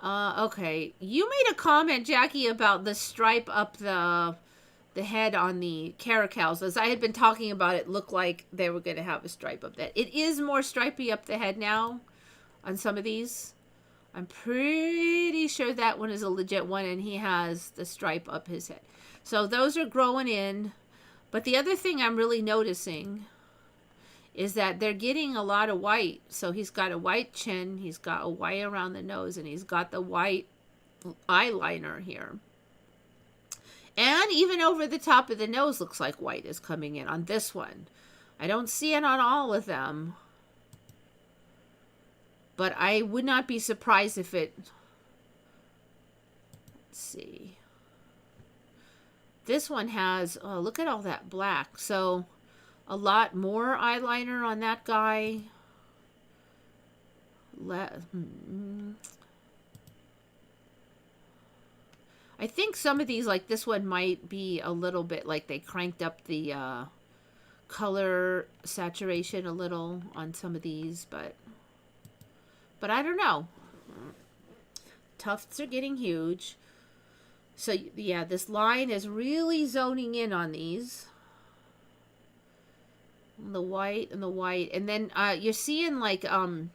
Speaker 1: Okay. You made a comment, Jackie, about the stripe up the head on the caracals. As I had been talking about, it looked like they were going to have a stripe up that. It is more stripy up the head now on some of these. I'm pretty sure that one is a legit one, and he has the stripe up his head. So those are growing in. But the other thing I'm really noticing is that they're getting a lot of white. So he's got a white chin, he's got a white around the nose, and he's got the white eyeliner here. And even over the top of the nose looks like white is coming in on this one. I don't see it on all of them. But I would not be surprised if it... Let's see. This one has... Oh, look at all that black. So, a lot more eyeliner on that guy. I think some of these, like this one, might be a little bit... Like they cranked up the color saturation a little on some of these, but I don't know. Tufts are getting huge. So, yeah, this line is really zoning in on these. The white and the white. And then you're seeing like a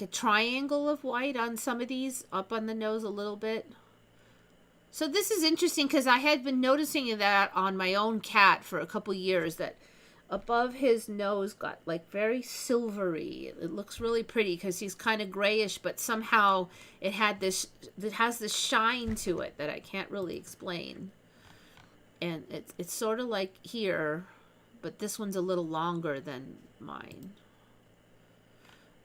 Speaker 1: triangle of white on some of these. Up on the nose a little bit. So this is interesting because I had been noticing that on my own cat for a couple years. That above his nose got like very silvery. It looks really pretty because he's kind of grayish, but somehow it has this shine to it that I can't really explain. And it's sort of like here, but this one's a little longer than mine.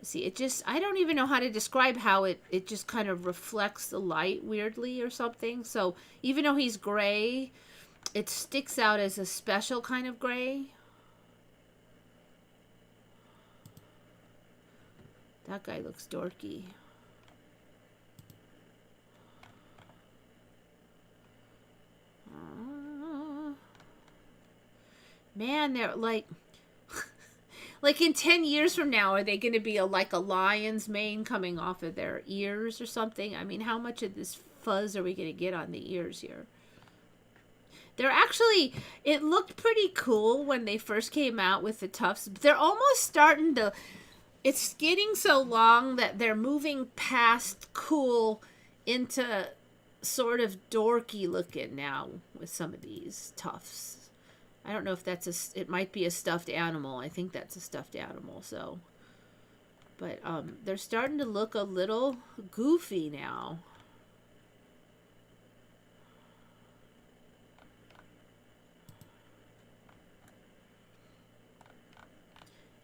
Speaker 1: See, I don't even know how to describe how it just kind of reflects the light weirdly or something. So even though he's gray, it sticks out as a special kind of gray. That guy looks dorky. Man, they're like... like in 10 years from now, are they going to be like a lion's mane coming off of their ears or something? I mean, how much of this fuzz are we going to get on the ears here? They're actually... It looked pretty cool when they first came out with the tufts. They're almost starting to... It's getting so long that they're moving past cool into sort of dorky looking now with some of these tufts. I don't know if that's it might be a stuffed animal. I think that's a stuffed animal, so. But they're starting to look a little goofy now.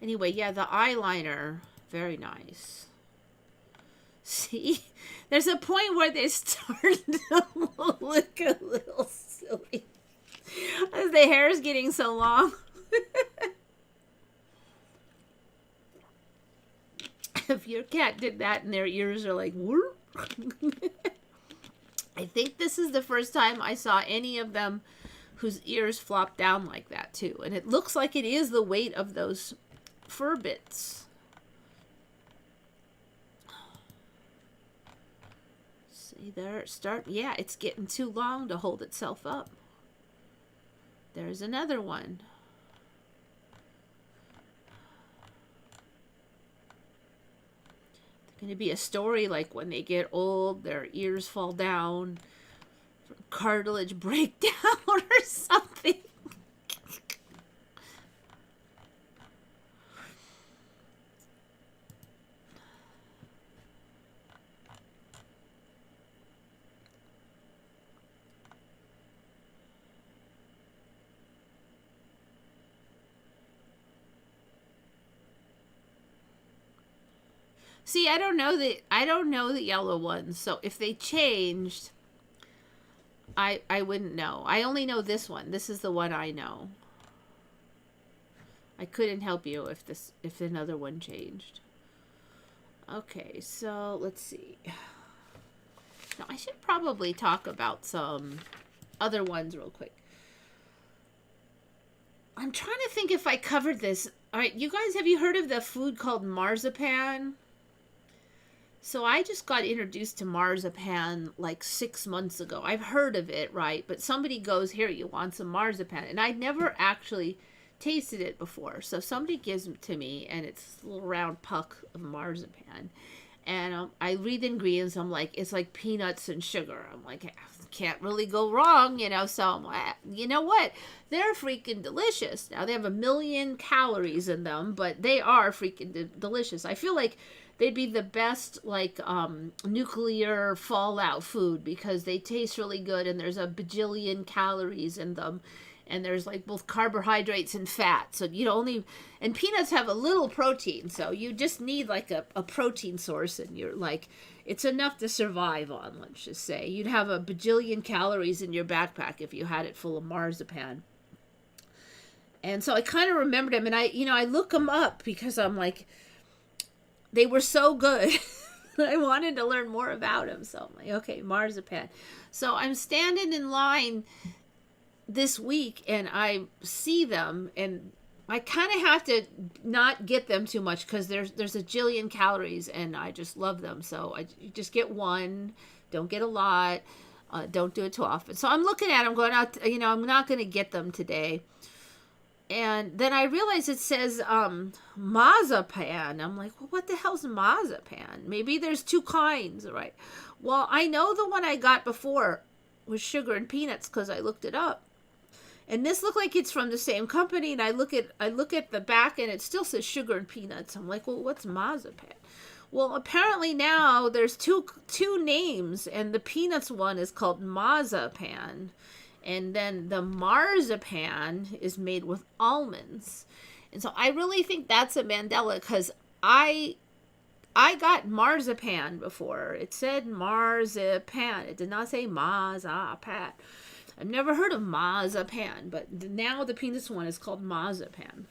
Speaker 1: Anyway, yeah, the eyeliner, very nice. See, there's a point where they start to look a little silly. As the hair is getting so long. If your cat did that and their ears are like, whoop. I think this is the first time I saw any of them whose ears flop down like that too. And it looks like it is the weight of those fur bits. See there, yeah, it's getting too long to hold itself up. There's another one. There's going to be a story like when they get old, their ears fall down, cartilage breakdown or something. See, I don't know the yellow ones. So if they changed, I wouldn't know. I only know this one. This is the one I know. I couldn't help you if another one changed. Okay, so let's see. Now, I should probably talk about some other ones real quick. I'm trying to think if I covered this. All right, you guys, have you heard of the food called marzipan? So I just got introduced to marzipan like 6 months ago. I've heard of it, right? But somebody goes, here, you want some marzipan? And I'd never actually tasted it before. So somebody gives it to me, and it's a little round puck of marzipan. And I read the ingredients. I'm like, it's like peanuts and sugar. I'm like, can't really go wrong, you know. So I'm like, you know what? They're freaking delicious. Now, they have 1,000,000 calories in them, but they are freaking delicious. I feel like they'd be the best, like, nuclear fallout food because they taste really good and there's a bajillion calories in them. And there's like both carbohydrates and fat. So you only, and peanuts have a little protein. So you just need like a protein source, and you're like, it's enough to survive on, let's just say. You'd have a bajillion calories in your backpack if you had it full of marzipan. And so I kind of remembered them, and I look them up because I'm like, they were so good. I wanted to learn more about them. So I'm like, okay, marzipan. So I'm standing in line this week and I see them, and I kind of have to not get them too much because there's a jillion calories and I just love them. So you just get one, don't get a lot, don't do it too often. So I'm looking at them going out, I'm not going to get them today. And then I realize it says marzipan. I'm like, well, what the hell's marzipan? Maybe there's two kinds, right? Well, I know the one I got before was sugar and peanuts because I looked it up. And this looked like it's from the same company, and I look at the back, and it still says sugar and peanuts. I'm like, well, what's marzipan? Well, apparently now there's two names, and the peanuts one is called marzipan, and then the marzipan is made with almonds. And so I really think that's a Mandela, because I got marzipan before. It said marzipan. It did not say marzipan. I've never heard of marzipan, but now the peanuts one is called marzipan.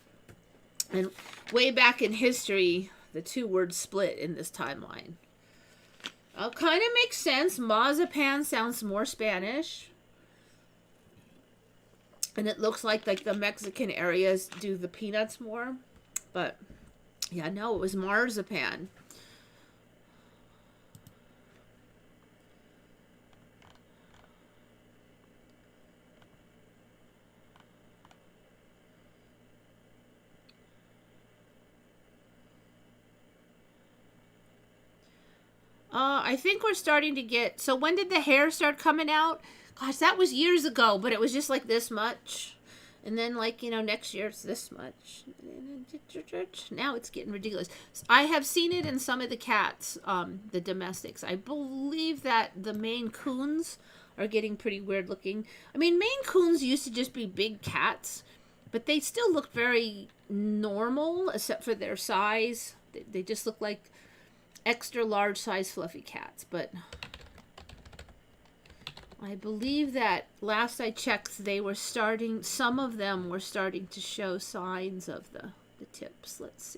Speaker 1: And way back in history, the two words split in this timeline. Kind of makes sense. Marzipan sounds more Spanish. And it looks like the Mexican areas do the peanuts more. But, yeah, no, it was marzipan. I think we're starting to get... So when did the hair start coming out? Gosh, that was years ago, but it was just like this much. And then, next year it's this much. Now it's getting ridiculous. I have seen it in some of the cats, the domestics. I believe that the Maine Coons are getting pretty weird looking. I mean, Maine Coons used to just be big cats, but they still look very normal, except for their size. They just look like extra large size fluffy cats. But I believe that last I checked, some of them were starting to show signs of the tips. Let's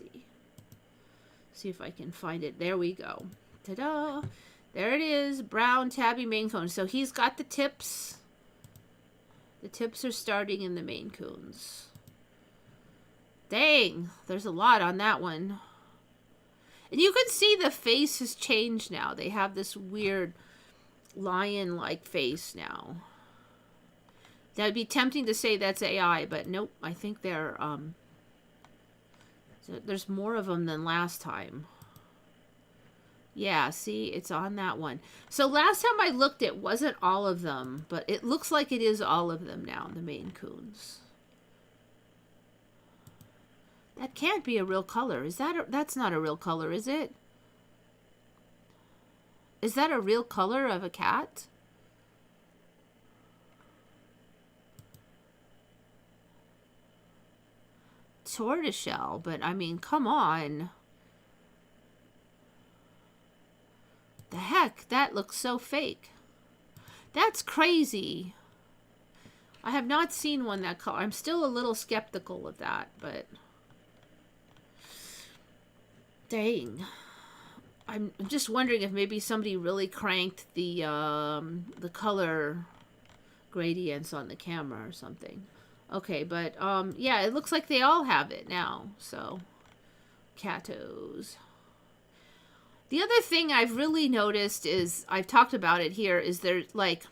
Speaker 1: see if I can find it. There we go. Ta-da! There it is, brown tabby Maine Coon. So he's got the tips. The tips are starting in the Maine Coons. Dang, there's a lot on that one. And you can see the face has changed now. They have this weird lion-like face now. That'd be tempting to say that's AI, but nope. I think they're, there's more of them than last time. Yeah, see, it's on that one. So last time I looked, it wasn't all of them, but it looks like it is all of them now, the Maine Coons. That can't be a real color. That's not a real color, is it? Is that a real color of a cat? Tortoiseshell, but I mean, come on. The heck, that looks so fake. That's crazy. I have not seen one that color. I'm still a little skeptical of that, but... Dang. I'm just wondering if maybe somebody really cranked the color gradients on the camera or something. Okay, but yeah, it looks like they all have it now. So, catos. The other thing I've really noticed is, I've talked about it here, is there's like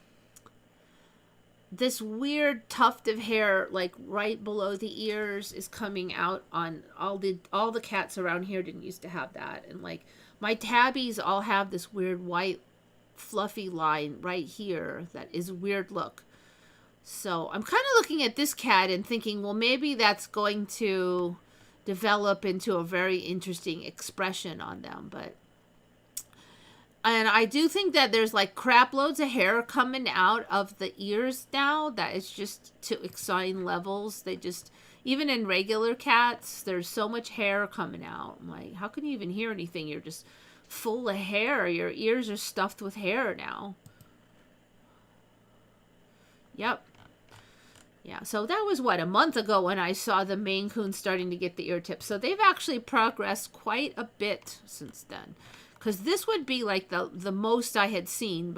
Speaker 1: this weird tuft of hair like right below the ears is coming out on all the cats around here. Didn't used to have that, and like my tabbies all have this weird white fluffy line right here that is a weird look. So I'm kind of looking at this cat and thinking, well, maybe that's going to develop into a very interesting expression on them. And I do think that there's like crap loads of hair coming out of the ears now. That is just to exciting levels. They just, even in regular cats, there's so much hair coming out. I'm like, how can you even hear anything? You're just full of hair. Your ears are stuffed with hair now. Yep. Yeah, so that was, what, a month ago when I saw the Maine Coon starting to get the ear tips. So they've actually progressed quite a bit since then. Because this would be like the most I had seen,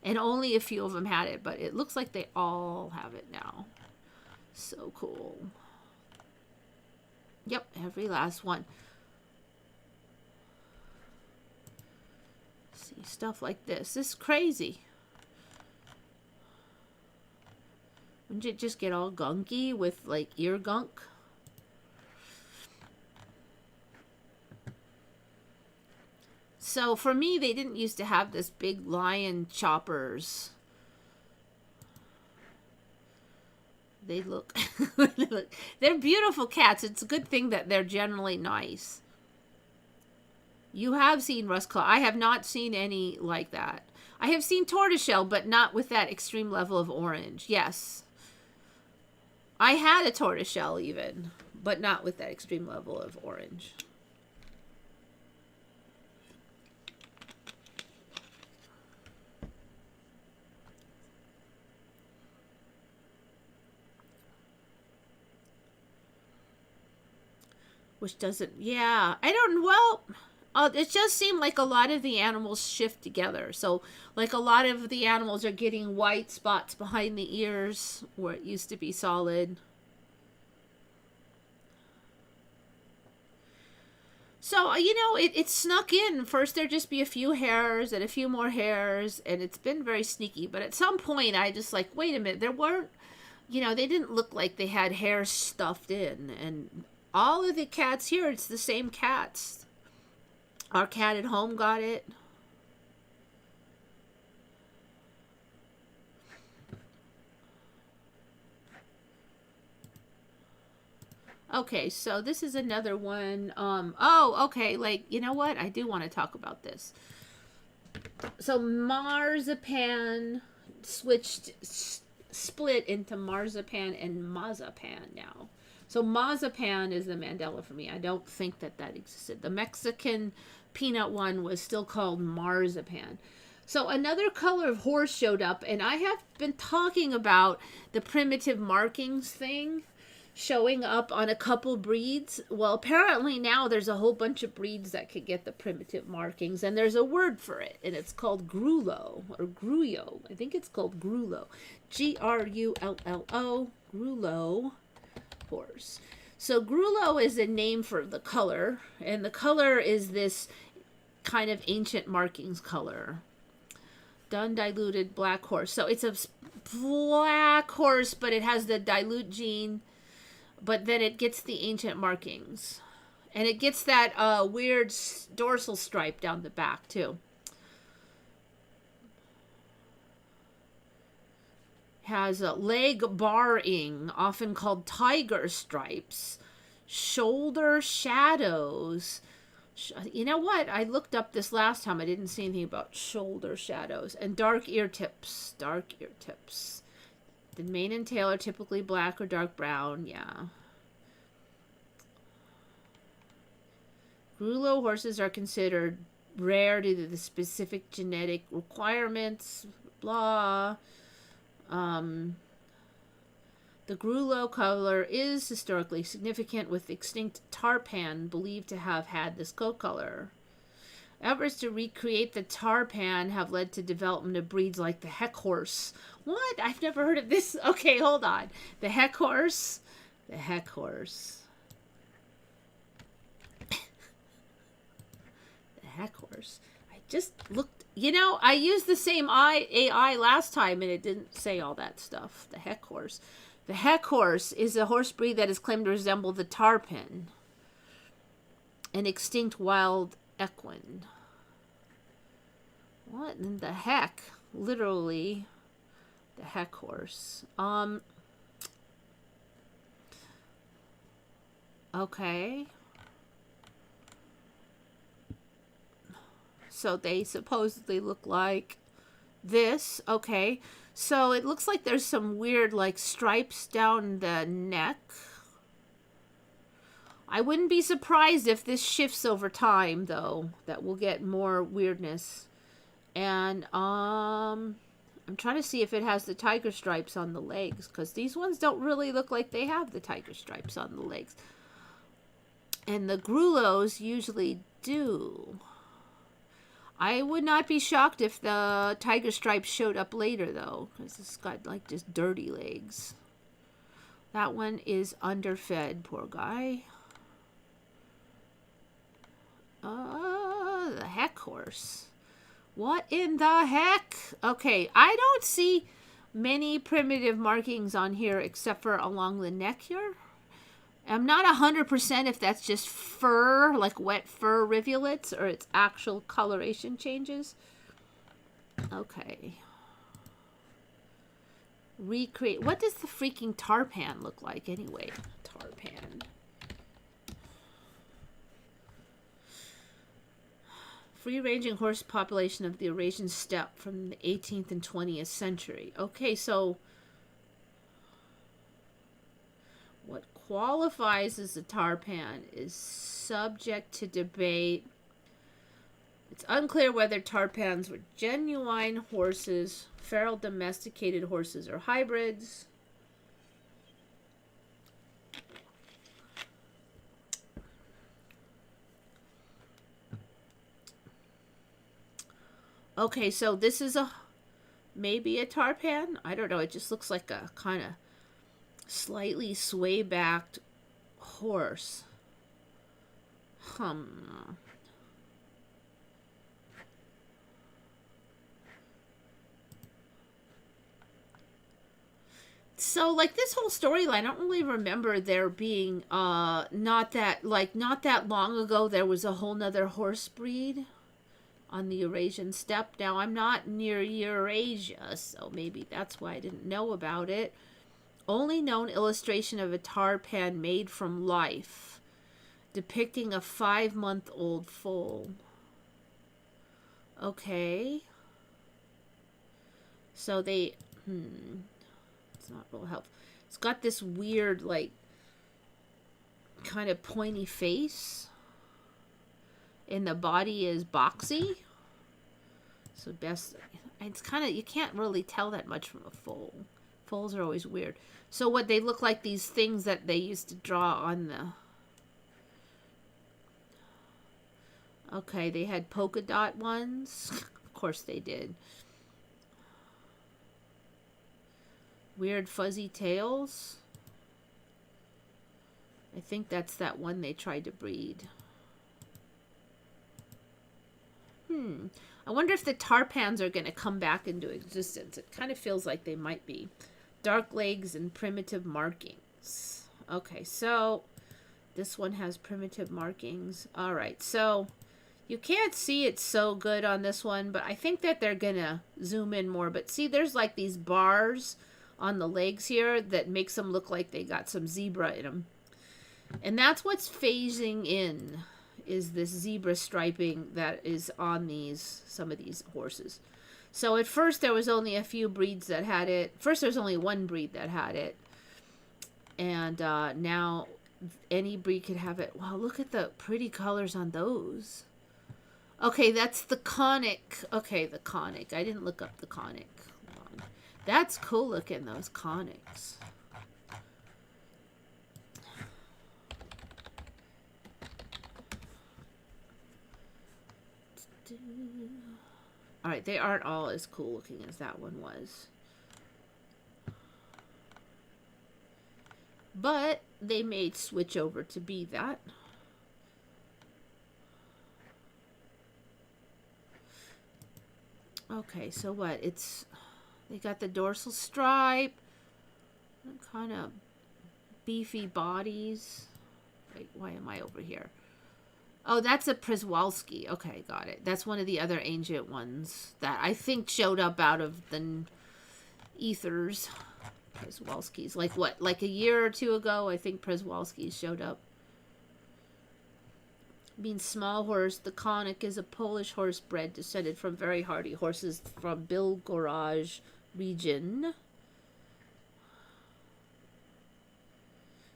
Speaker 1: and only a few of them had it. But it looks like they all have it now. So cool. Yep, every last one. See, stuff like this. This is crazy. Wouldn't it just get all gunky with, like, ear gunk? So, for me, they didn't used to have this big lion choppers. They look... they're beautiful cats. It's a good thing that they're generally nice. You have seen rust-claw. I have not seen any like that. I have seen tortoiseshell, but not with that extreme level of orange. Yes. I had a tortoiseshell even, but not with that extreme level of orange. Which doesn't, yeah, I don't, well, it just seemed like a lot of the animals shift together. So, like, a lot of the animals are getting white spots behind the ears where it used to be solid. So, you know, it snuck in. First, there'd just be a few hairs and a few more hairs, and it's been very sneaky. But at some point, I just like, wait a minute, there weren't, you know, they didn't look like they had hair stuffed in. And all of the cats here, it's the same cats. Our cat at home got it. Okay, so this is another one. Oh, okay, like, you know what? I do want to talk about this. So marzipan split into marzipan and mazapan now. So mazapan is the Mandela for me. I don't think that existed. The Mexican peanut one was still called marzipan. So another color of horse showed up, and I have been talking about the primitive markings thing showing up on a couple breeds. Well, apparently now there's a whole bunch of breeds that could get the primitive markings, and there's a word for it, and it's called grullo, or grullo. I think it's called grullo. Grullo, grullo horse. So grullo is a name for the color, and the color is this kind of ancient markings color. Dun diluted black horse. So it's a black horse, but it has the dilute gene, but then it gets the ancient markings. And it gets that weird dorsal stripe down the back, too. Has a leg barring, often called tiger stripes. Shoulder shadows. You know what? I looked up this last time. I didn't see anything about shoulder shadows. And dark ear tips. Dark ear tips. The mane and tail are typically black or dark brown. Yeah. Grullo horses are considered rare due to the specific genetic requirements. Blah. The grullo color is historically significant, with extinct tarpan believed to have had this coat color. Efforts to recreate the tarpan have led to development of breeds like the heck horse. What? I've never heard of this. Okay, hold on. The heck horse. The heck horse. The heck horse. I just looked. You know, I used the same AI last time and it didn't say all that stuff. The heck horse. The heck horse is a horse breed that is claimed to resemble the tarpan, an extinct wild equine. What in the heck? Literally, the heck horse. Okay. So they supposedly look like this. Okay. So it looks like there's some weird, like, stripes down the neck. I wouldn't be surprised if this shifts over time, though, that we'll get more weirdness. And, I'm trying to see if it has the tiger stripes on the legs, because these ones don't really look like they have the tiger stripes on the legs. And the Grulos usually do. I would not be shocked if the tiger stripes showed up later, though, because it's got, like, just dirty legs. That one is underfed, poor guy. The heck horse. What in the heck? Okay, I don't see many primitive markings on here except for along the neck here. I'm not 100% if that's just fur, like wet fur rivulets, or it's actual coloration changes. Okay. Recreate. What does the freaking tarpan look like anyway? Tarpan. Free-ranging horse population of the Eurasian steppe from the 18th and 20th century. Okay, so what qualifies as a tarpan is subject to debate. It's unclear whether tarpans were genuine horses, feral domesticated horses, or hybrids. Okay, so this is maybe a tarpan. I don't know. It just looks like a kind of slightly sway-backed horse. So, like, this whole storyline, I don't really remember there being, not that long ago, there was a whole nother horse breed on the Eurasian steppe. Now, I'm not near Eurasia, so maybe that's why I didn't know about it. Only known illustration of a tarpan made from life, depicting a 5-month-old foal. Okay. So they, it's not real helpful. It's got this weird, like, kind of pointy face. And the body is boxy. So best, it's kind of, you can't really tell that much from a foal. Foals are always weird. So what they look like, these things that they used to draw on the... Okay, they had polka dot ones. Of course they did. Weird fuzzy tails. I think that's that one they tried to breed. I wonder if the tarpans are going to come back into existence. It kind of feels like they might be. Dark legs and primitive markings. Okay, so this one has primitive markings. All right, so you can't see it so good on this one, but I think that they're going to zoom in more. But see, there's like these bars on the legs here that makes them look like they got some zebra in them. And that's what's phasing in, is this zebra striping that is on some of these horses. So at first there was only a few breeds that had it. First there was only one breed that had it. And now any breed could have it. Wow, look at the pretty colors on those. Okay, that's the conic. Okay, the conic. I didn't look up the conic. Hold on. That's cool looking, those conics. All right, they aren't all as cool looking as that one was. But they made switch over to be that. Okay, so what? They got the dorsal stripe, kind of beefy bodies. Wait, why am I over here? Oh, that's a Przewalski. Okay, got it. That's one of the other ancient ones that I think showed up out of the ethers. Przewalskis. Like what? Like a year or two ago, I think Przewalskis showed up. Means small horse. The Konik is a Polish horse bred, descended from very hardy horses from Bilgoraj region.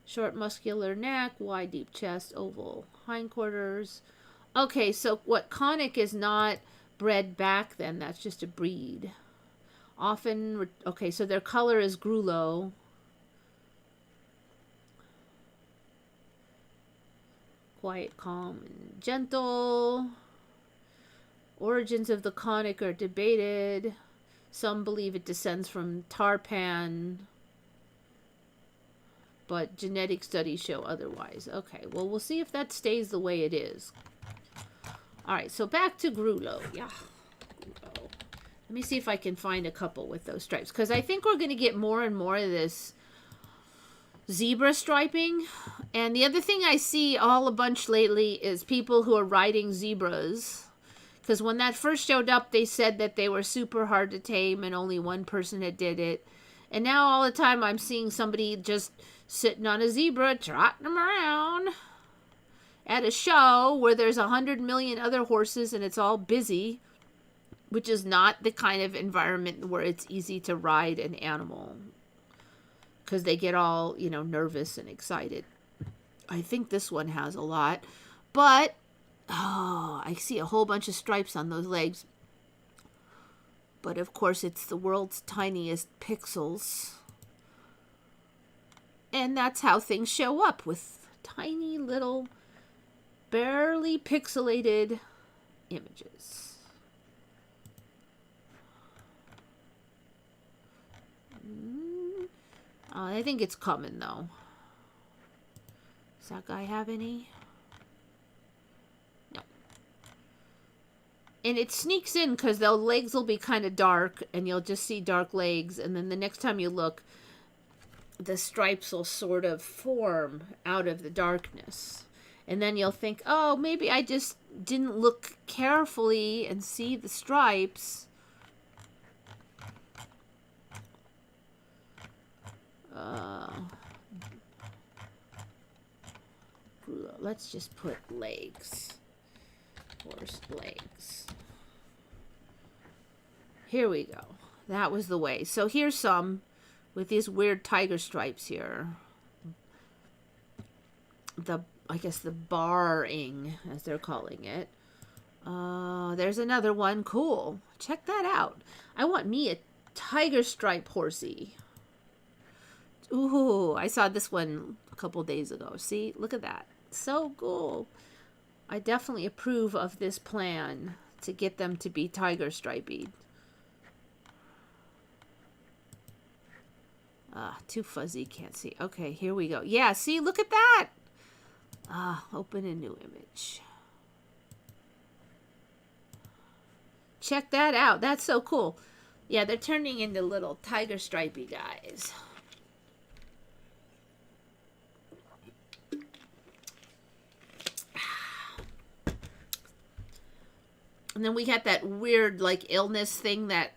Speaker 1: Short muscular neck, wide deep chest, oval hindquarters. Okay, so what Konik is not bred back then, that's just a breed. Often, okay, so their color is Grulo. Quiet, calm, and gentle. Origins of the Konik are debated. Some believe it descends from Tarpan, but genetic studies show otherwise. Okay, well, we'll see if that stays the way it is. All right, so back to Grulo. Yeah, Grulo. Let me see if I can find a couple with those stripes, because I think we're going to get more and more of this zebra striping. And the other thing I see all a bunch lately is people who are riding zebras. Because when that first showed up, they said that they were super hard to tame and only one person had did it. And now all the time I'm seeing somebody just sitting on a zebra, trotting them around at a show where there's 100 million other horses and it's all busy, which is not the kind of environment where it's easy to ride an animal. Because they get all, you know, nervous and excited. I think this one has a lot. But, oh, I see a whole bunch of stripes on those legs. But, of course, it's the world's tiniest pixels. And that's how things show up, with tiny little, barely pixelated images. I think it's coming, though. Does that guy have any? No. And it sneaks in because the legs will be kind of dark, and you'll just see dark legs. And then the next time you look, the stripes will sort of form out of the darkness. And then you'll think, oh, maybe I just didn't look carefully and see the stripes. Let's just put legs. Horse legs. Here we go. That was the way. So here's some with these weird tiger stripes here. I guess the barring, as they're calling it. There's another one. Cool. Check that out. I want me a tiger stripe horsey. Ooh, I saw this one a couple days ago. See, look at that. So cool. I definitely approve of this plan to get them to be tiger striped. Too fuzzy, can't see. Okay, here we go. Yeah, see, look at that. Open a new image. Check that out. That's so cool. Yeah, they're turning into little tiger stripey guys. And then we got that weird, like, illness thing that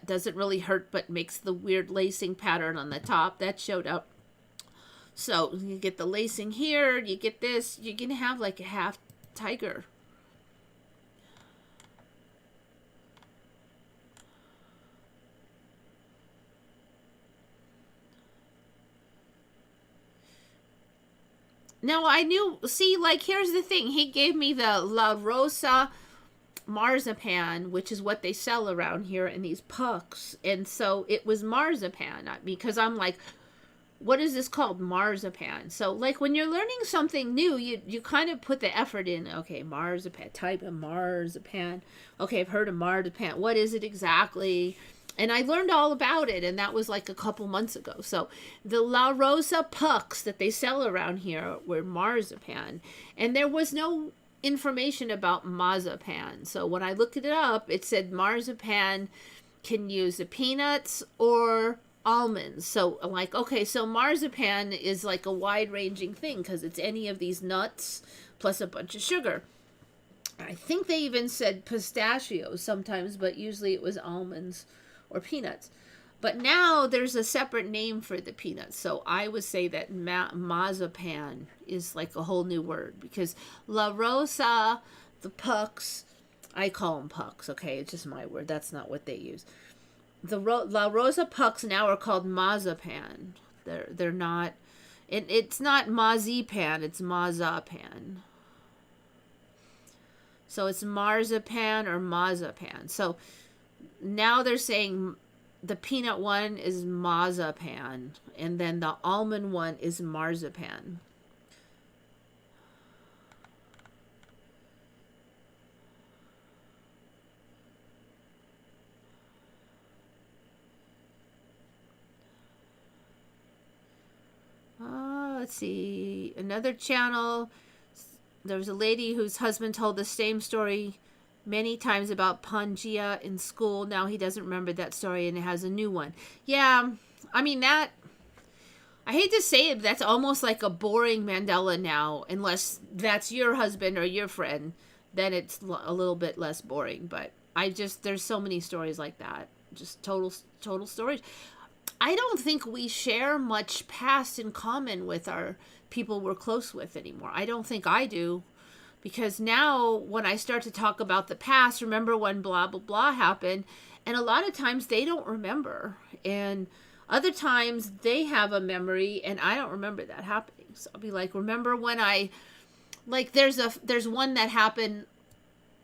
Speaker 1: doesn't really hurt but makes the weird lacing pattern on the top. That showed up. So you get the lacing here, you get this, you're going to have like a half tiger. Now I knew, see, like, here's the thing. He gave me the La Rosa marzipan, which is what they sell around here in these pucks. And so it was marzipan, because I'm like, what is this called? Marzipan. So like when you're learning something new, you kind of put the effort in. Okay, marzipan, type in marzipan. Okay, I've heard of marzipan. What is it exactly? And I learned all about it, and that was like a couple months ago. So the La Rosa pucks that they sell around here were marzipan, and there was no information about marzipan. So when I looked it up, it said marzipan can use the peanuts or almonds. So I'm like, okay, so marzipan is like a wide-ranging thing because it's any of these nuts plus a bunch of sugar. I think they even said pistachios sometimes, but usually it was almonds or peanuts. But now there's a separate name for the peanuts. So I would say that marzipan is like a whole new word because La Rosa, the pucks, I call them pucks, okay? It's just my word. That's not what they use. The La Rosa pucks now are called marzipan. They're not, it's not marzipan, it's marzipan. So it's marzipan or marzipan. So now they're saying the peanut one is marzipan, and then the almond one is marzipan. Let's see. Another channel. There was a lady whose husband told the same story many times about Pangea in school. Now he doesn't remember that story and it has a new one. Yeah, I mean that, I hate to say it, but that's almost like a boring Mandela now, unless that's your husband or your friend, then it's a little bit less boring. But there's so many stories like that. Just total stories. I don't think we share much past in common with our people we're close with anymore. I don't think I do. Because now when I start to talk about the past, remember when blah, blah, blah happened, and a lot of times they don't remember. And other times they have a memory and I don't remember that happening. So I'll be like, remember when there's one that happened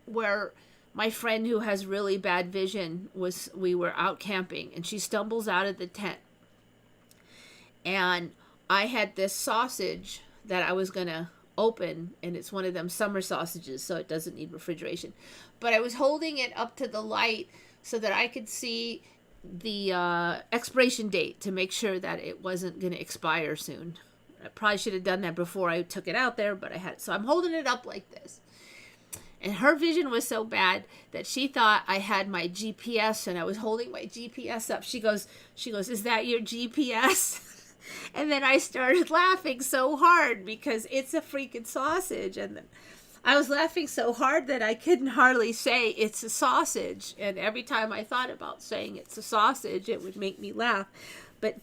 Speaker 1: where my friend who has really bad vision we were out camping and she stumbles out of the tent. And I had this sausage that I was going to open, and it's one of them summer sausages, so it doesn't need refrigeration. But I was holding it up to the light so that I could see the expiration date to make sure that it wasn't going to expire soon. I probably should have done that before I took it out there, but I had it. So I'm holding it up like this. And her vision was so bad that she thought I had my GPS and I was holding my GPS up. She goes, "Is that your GPS?" And then I started laughing so hard because it's a freaking sausage. And then I was laughing so hard that I couldn't hardly say it's a sausage. And every time I thought about saying it's a sausage, it would make me laugh. But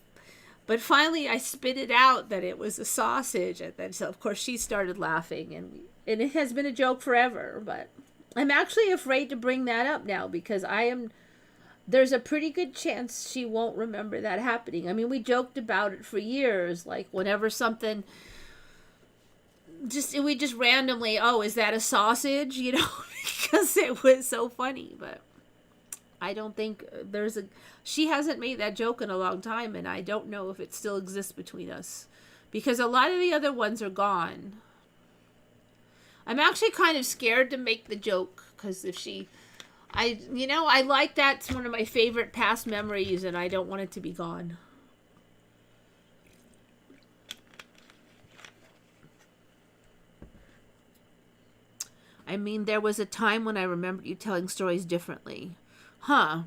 Speaker 1: finally I spit it out that it was a sausage. And then, so of course she started laughing, and it has been a joke forever. But I'm actually afraid to bring that up now because there's a pretty good chance she won't remember that happening. I mean, we joked about it for years, like whenever something, we just randomly, oh, is that a sausage? You know, because it was so funny. But I don't think she hasn't made that joke in a long time, and I don't know if it still exists between us because a lot of the other ones are gone. I'm actually kind of scared to make the joke because if I like that. It's one of my favorite past memories, and I don't want it to be gone. I mean, there was a time when I remembered you telling stories differently. Huh.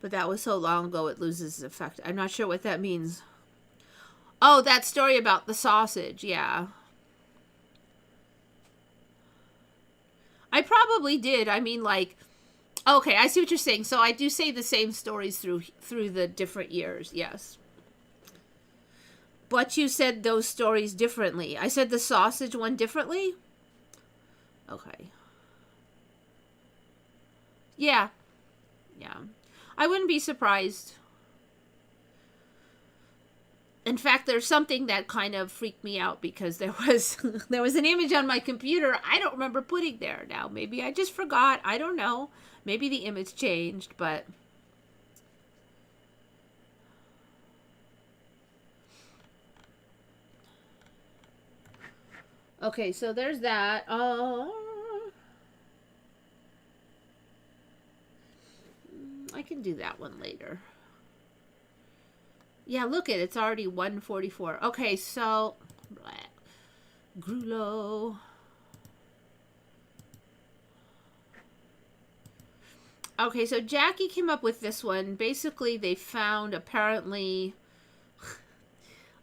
Speaker 1: But that was so long ago it loses its effect. I'm not sure what that means. Oh, that story about the sausage, yeah. I probably did. I mean, like, okay, I see what you're saying. So I do say the same stories through the different years, yes. But you said those stories differently. I said the sausage one differently? Okay. Yeah. Yeah. I wouldn't be surprised. In fact, there's something that kind of freaked me out because there was an image on my computer I don't remember putting there now. Maybe I just forgot. I don't know. Maybe the image changed, but Okay, so there's that. I can do that one later. Yeah, look it. It's already 1:44. Okay, so Grulo. Okay, so Jackie came up with this one. Basically, they found apparently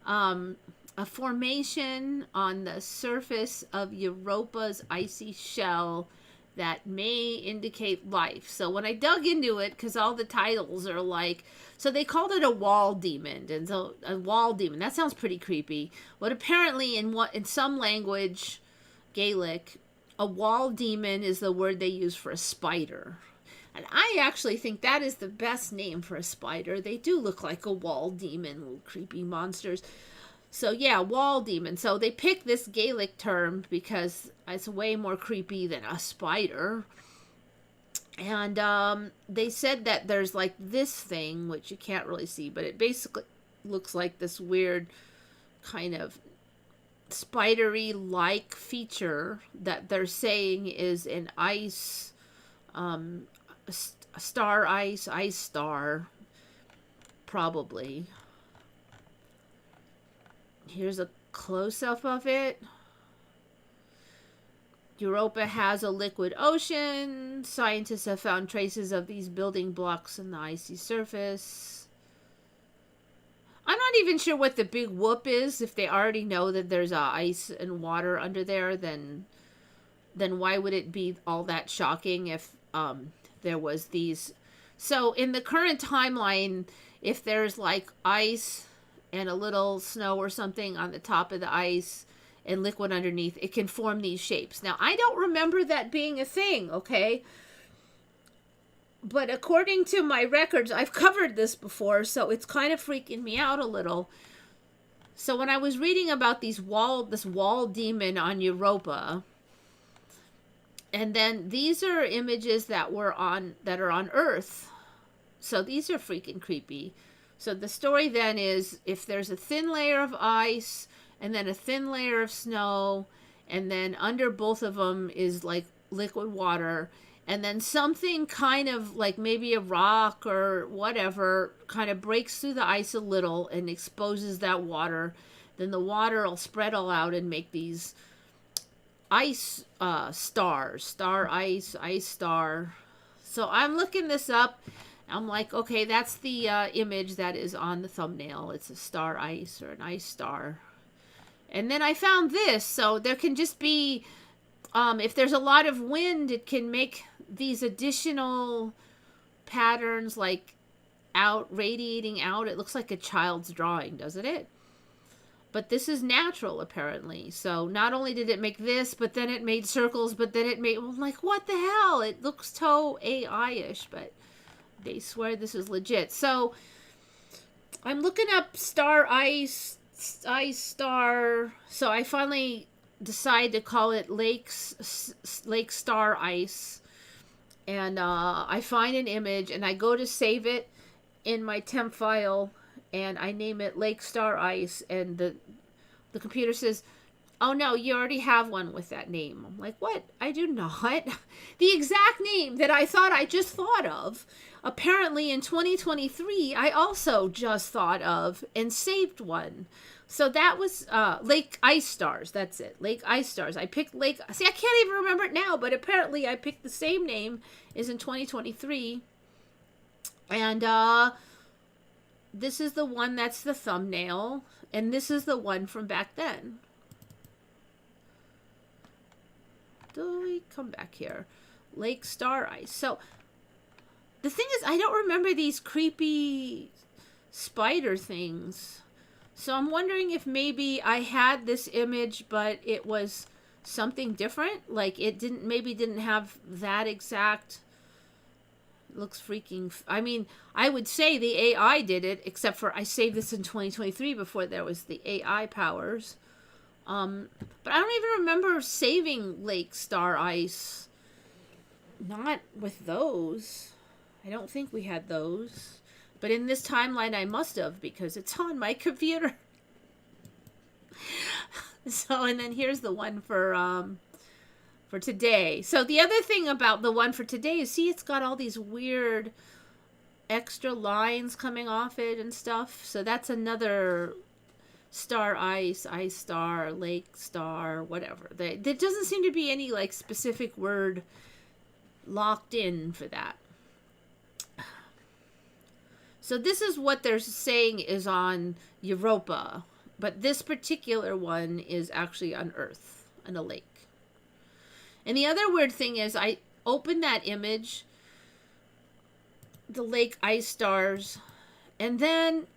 Speaker 1: a formation on the surface of Europa's icy shell that may indicate life. So when I dug into it, because all the titles are like, so they called it a wall demon, and so a wall demon, that sounds pretty creepy. But apparently, in some language, Gaelic, a wall demon is the word they use for a spider. And I actually think that is the best name for a spider. They do look like a wall demon, little creepy monsters. So yeah, wall demon. So they picked this Gaelic term because it's way more creepy than a spider. And they said that there's like this thing, which you can't really see, but it basically looks like this weird kind of spidery-like feature that they're saying is an ice, star ice star, probably. Here's a close-up of it. Europa has a liquid ocean. Scientists have found traces of these building blocks in the icy surface. I'm not even sure what the big whoop is. If they already know that there's ice and water under there, then why would it be all that shocking if there was these? So in the current timeline, if there's like ice and a little snow or something on the top of the ice and liquid underneath, it can form these shapes. Now, I don't remember that being a thing, okay? But according to my records, I've covered this before, so it's kind of freaking me out a little. So when I was reading about this wall demon on Europa, and then these are images that are on Earth. So these are freaking creepy. So the story then is, if there's a thin layer of ice and then a thin layer of snow, and then under both of them is like liquid water, and then something kind of like maybe a rock or whatever kind of breaks through the ice a little and exposes that water, then the water will spread all out and make these ice stars, star ice star. So I'm looking this up. I'm like, okay, that's the image that is on the thumbnail. It's a star ice or an ice star. And then I found this. So there can just be, if there's a lot of wind, it can make these additional patterns like radiating out. It looks like a child's drawing, doesn't it? But this is natural, apparently. So not only did it make this, but then it made circles, but then it made, I'm like, what the hell? It looks so AI-ish, but they swear this is legit. So I'm looking up star ice star. So I finally decide to call it Lake Star Ice. And I find an image and I go to save it in my temp file, and I name it Lake Star Ice, and the computer says, oh no, you already have one with that name. I'm like, what? I do not. The exact name that I thought I just thought of, apparently in 2023, I also just thought of and saved one. So that was Lake Ice Stars. That's it. Lake Ice Stars. I picked Lake. See, I can't even remember it now, but apparently I picked the same name as in 2023. And this is the one that's the thumbnail. And this is the one from back then. Do we come back here? Lake Star Ice. So the thing is, I don't remember these creepy spider things. So I'm wondering if maybe I had this image, but it was something different. Like it didn't have that exact. It looks freaking. I mean, I would say the AI did it, except for I saved this in 2023 before there was the AI powers. But I don't even remember saving Lake Star Ice. Not with those. I don't think we had those. But in this timeline I must have, because it's on my computer. So, and then here's the one for today. So the other thing about the one for today is, see, it's got all these weird extra lines coming off it and stuff. So that's another star ice, ice star, lake star, whatever. There doesn't seem to be any like specific word locked in for that. So this is what they're saying is on Europa, but this particular one is actually on Earth, on a lake. And the other weird thing is, I opened that image, the lake ice stars, and then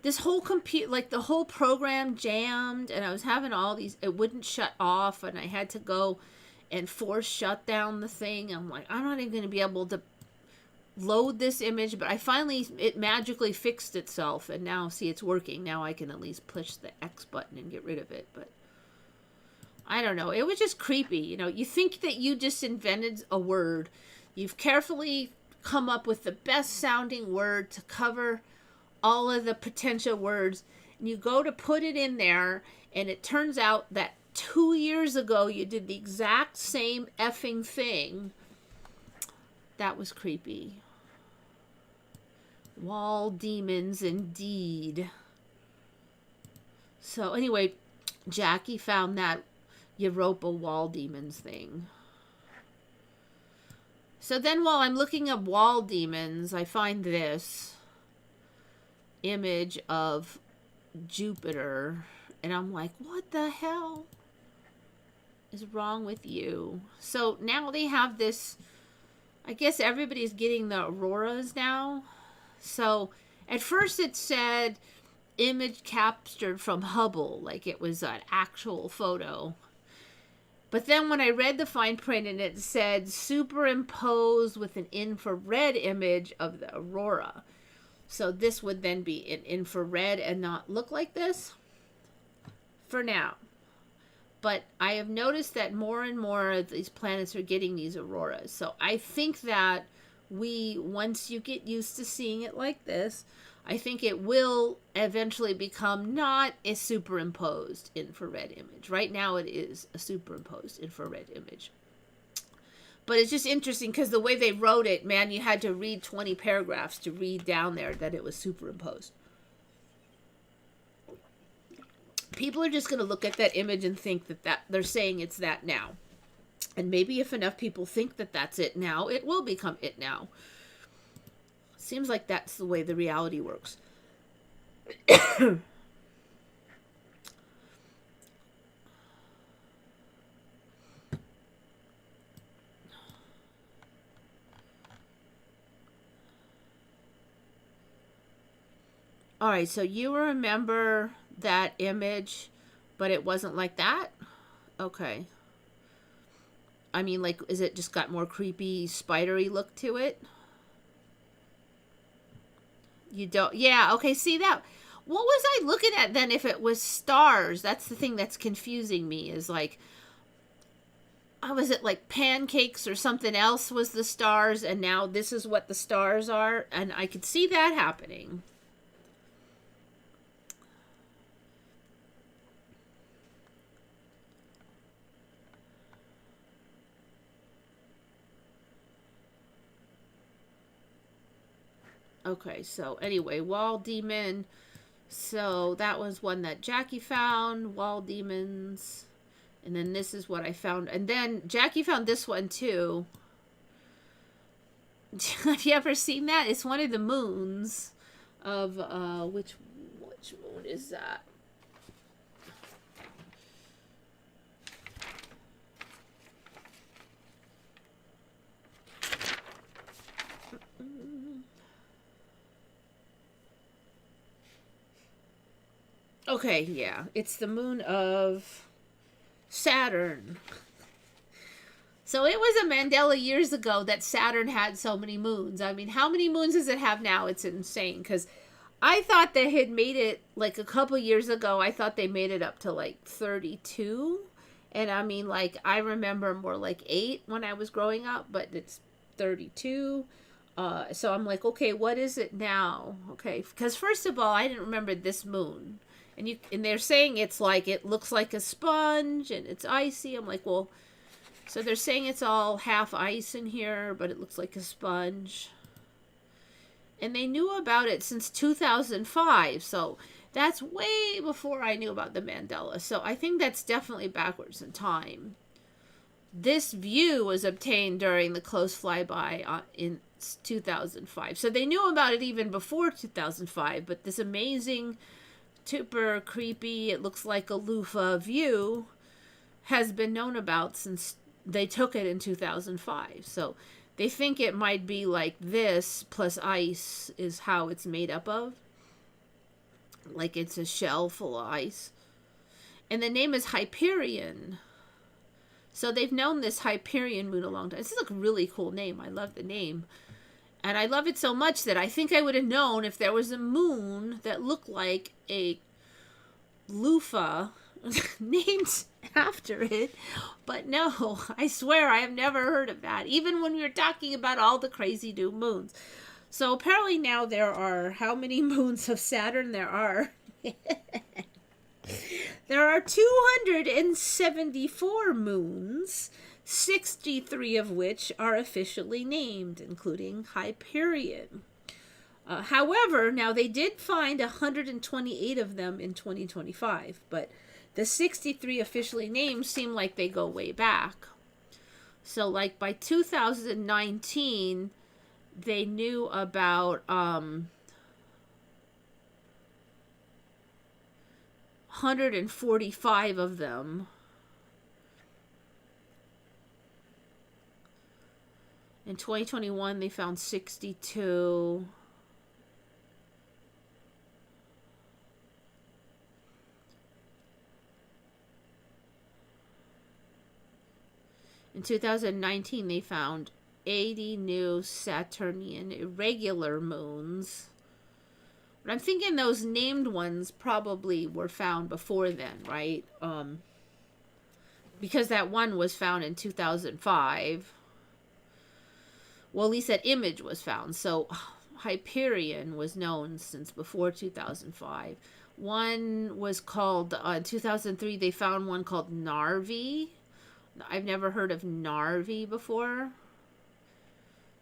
Speaker 1: this whole like the whole program jammed, and I was having all these, it wouldn't shut off, and I had to go and force shut down the thing. I'm like, I'm not even going to be able to load this image, but I finally, it magically fixed itself, and now, see, it's working. Now I can at least push the X button and get rid of it, but I don't know. It was just creepy. You know, you think that you just invented a word. You've carefully come up with the best sounding word to cover all of the potential words, and you go to put it in there, and it turns out that 2 years ago you did the exact same effing thing. That was creepy. Wall demons indeed. So anyway, Jackie found that Europa wall demons thing. So then while I'm looking up wall demons, I find this image of Jupiter, and I'm like, what the hell is wrong with you? So now they have this, I guess everybody's getting the auroras now. So at first it said image captured from Hubble, like it was an actual photo. But then when I read the fine print, and it said superimposed with an infrared image of the aurora. So this would then be an infrared and not look like this for now. But I have noticed that more and more of these planets are getting these auroras. So I think that once you get used to seeing it like this, I think it will eventually become not a superimposed infrared image. Right now it is a superimposed infrared image. But it's just interesting because the way they wrote it, man, you had to read 20 paragraphs to read down there that it was superimposed. People are just going to look at that image and think that they're saying it's that now. And maybe if enough people think that that's it now, it will become it now. Seems like that's the way the reality works. All right, so you remember that image, but it wasn't like that? Okay. I mean, like, is it just got more creepy, spidery look to it? You don't, yeah, okay, see that? What was I looking at then if it was stars? That's the thing that's confusing me, is like, was it like pancakes or something else was the stars, and now this is what the stars are? And I could see that happening. Okay, so anyway, wall demon. So that was one that Jackie found, wall demons. And then this is what I found. And then Jackie found this one too. Have you ever seen that? It's one of the moons of, which moon is that? Okay, yeah. It's the moon of Saturn. So it was a Mandela years ago that Saturn had so many moons. I mean, how many moons does it have now? It's insane. Because I thought they had made it, like a couple years ago, I thought they made it up to like 32. And I mean, like, I remember more like 8 when I was growing up, but it's 32. So I'm like, okay, what is it now? Okay, because first of all, I didn't remember this moon. And they're saying it's like it looks like a sponge and it's icy. I'm like, well, so they're saying it's all half ice in here, but it looks like a sponge. And they knew about it since 2005, so that's way before I knew about the Mandela. So I think that's definitely backwards in time. This view was obtained during the close flyby in 2005. So they knew about it even before 2005, but this amazing, super creepy, it looks like a loofah view has been known about since they took it in 2005. So they think it might be like this plus ice is how it's made up of. Like it's a shell full of ice. And the name is Hyperion. So they've known this Hyperion moon a long time. This is a really cool name. I love the name. And I love it so much that I think I would have known if there was a moon that looked like a loofah named after it. But no, I swear I have never heard of that. Even when we were talking about all the crazy new moons. So apparently now there are, how many moons of Saturn there are? There are 274 moons, 63 of which are officially named, including Hyperion. However, now they did find 128 of them in 2025, but the 63 officially named seem like they go way back. So like by 2019, they knew about 145 of them. In 2021, they found 62. In 2019, they found 80 new Saturnian irregular moons. But I'm thinking those named ones probably were found before then, right? Because that one was found in 2005. Well, at least that image was found. So Hyperion was known since before 2005. One was called, in 2003, they found one called Narvi. I've never heard of Narvi before.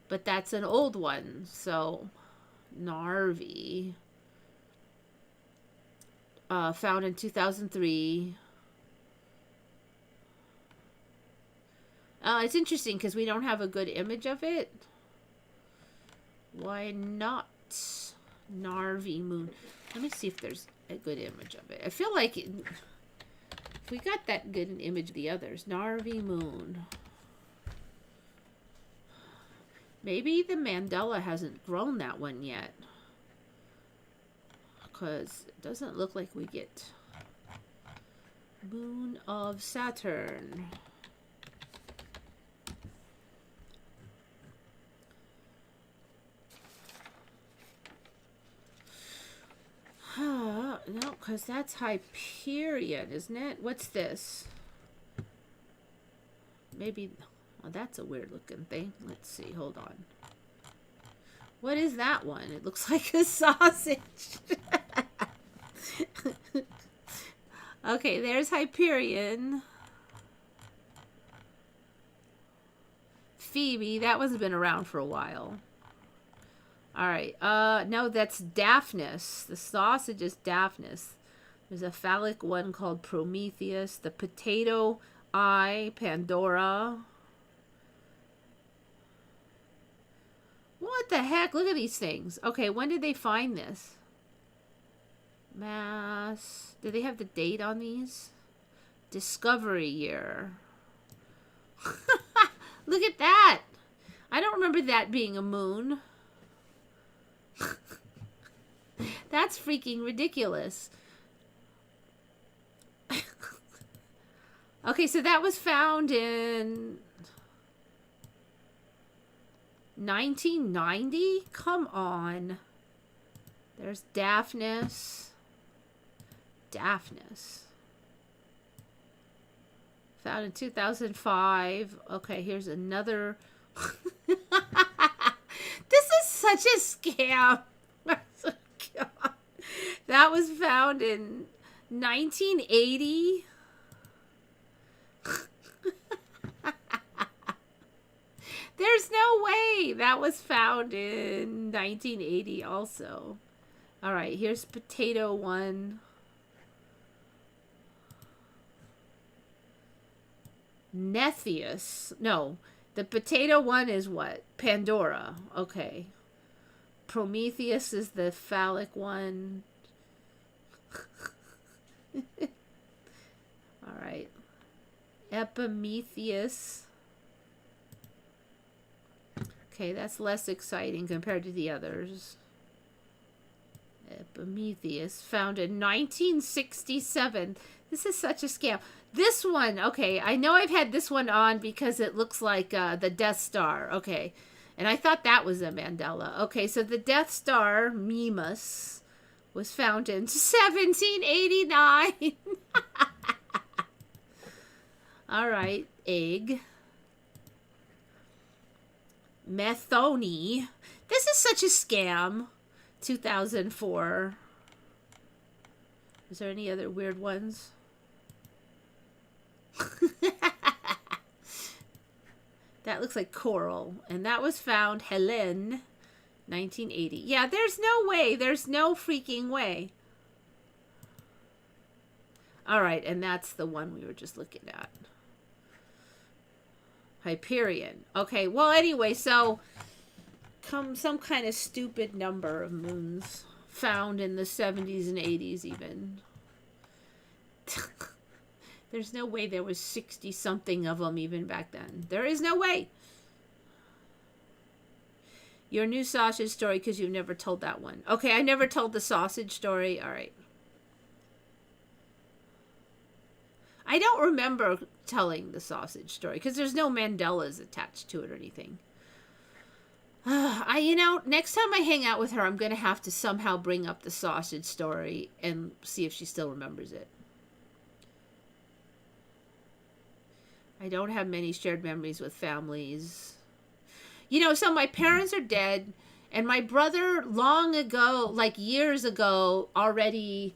Speaker 1: But that's an old one. So Narvi. Found in 2003. It's interesting because we don't have a good image of it. Why not? Narvi moon. Let me see if there's a good image of it. I feel like if we got that good an image of the others. Narvi moon. Maybe the Mandela hasn't grown that one yet. Because it doesn't look like we get moon of Saturn. No, because that's Hyperion, isn't it? What's this? Maybe, well, that's a weird looking thing. Let's see, hold on. What is that one? It looks like a sausage. Okay, there's Hyperion. Phoebe, that one's been around for a while. Alright, no, that's Daphnis. The sausage is Daphnis. There's a phallic one called Prometheus. The potato eye, Pandora. What the heck? Look at these things. Okay, when did they find this? Mass. Did they have the date on these? Discovery year. Look at that. I don't remember that being a moon. That's freaking ridiculous. Okay, so that was found in 1990? Come on. There's Daphnis. Daphnis. Found in 2005. Okay, here's another. This is such a scam. That was found in 1980? There's no way that was found in 1980 also. All right, here's potato one. Nethius. No, the potato one is what? Pandora. Okay. Prometheus is the phallic one. All right. Epimetheus. Okay, that's less exciting compared to the others. Epimetheus, found in 1967. This is such a scam. This one, okay, I know I've had this one on because it looks like the Death Star. Okay, and I thought that was a Mandela. Okay, so the Death Star, Mimas, was found in 1789. All right, egg. Methone. This is such a scam. 2004. Is there any other weird ones? That looks like coral. And that was found Helen, 1980. Yeah, there's no way. There's no freaking way. All right, and that's the one we were just looking at. Hyperion. Okay, well, anyway, so some kind of stupid number of moons found in the 70s and 80s even. There's no way there was 60-something of them even back then. There is no way. Your new sausage story because you've never told that one. Okay, I never told the sausage story. All right. I don't remember telling the sausage story because there's no Mandelas attached to it or anything. Next time I hang out with her, I'm going to have to somehow bring up the sausage story and see if she still remembers it. I don't have many shared memories with families. So my parents are dead, and my brother long ago, like years ago, already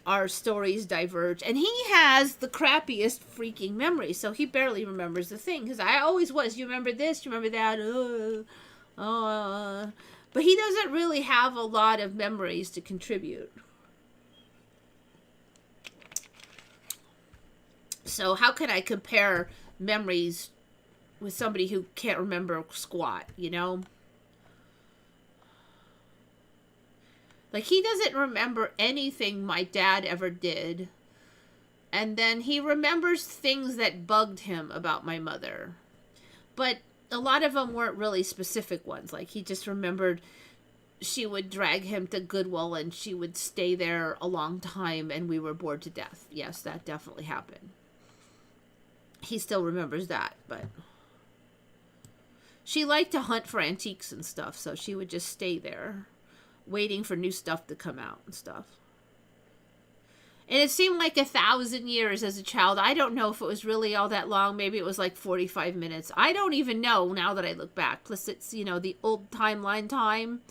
Speaker 1: our stories diverge, and he has the crappiest freaking memory, so he barely remembers the thing, because I always was, you remember this, you remember that, but he doesn't really have a lot of memories to contribute. So how can I compare memories with somebody who can't remember squat, Like, he doesn't remember anything my dad ever did. And then he remembers things that bugged him about my mother. But a lot of them weren't really specific ones. Like, he just remembered she would drag him to Goodwill and she would stay there a long time and we were bored to death. Yes, that definitely happened. He still remembers that, but she liked to hunt for antiques and stuff, so she would just stay there, waiting for new stuff to come out and stuff. And it seemed like 1,000 years as a child. I don't know if it was really all that long. Maybe it was like 45 minutes. I don't even know now that I look back. Plus, it's, the old timeline time.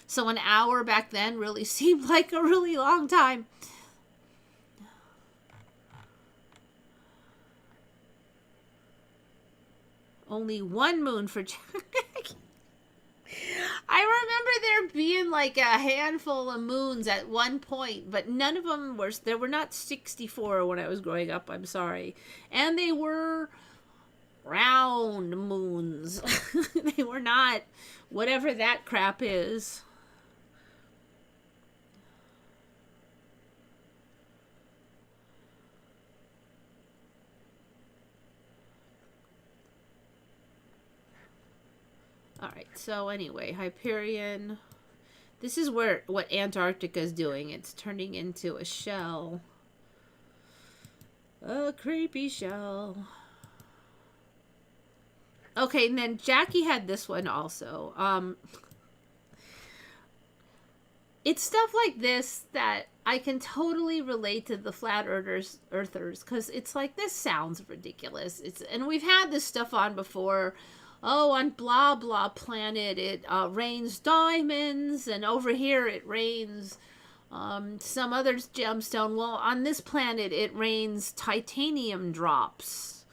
Speaker 1: So an hour back then really seemed like a really long time. Only one moon for Jack. I remember there being like a handful of moons at one point, but none of them there were not 64 when I was growing up, I'm sorry. And they were round moons. They were not whatever that crap is. Alright, so anyway, Hyperion. This is what Antarctica is doing. It's turning into a shell. A creepy shell. Okay, and then Jackie had this one also. It's stuff like this that I can totally relate to the flat earthers, because it's like, this sounds ridiculous. And we've had this stuff on before. Oh, on blah blah planet it rains diamonds, and over here it rains Some other gemstone. Well, on this planet, it rains titanium drops.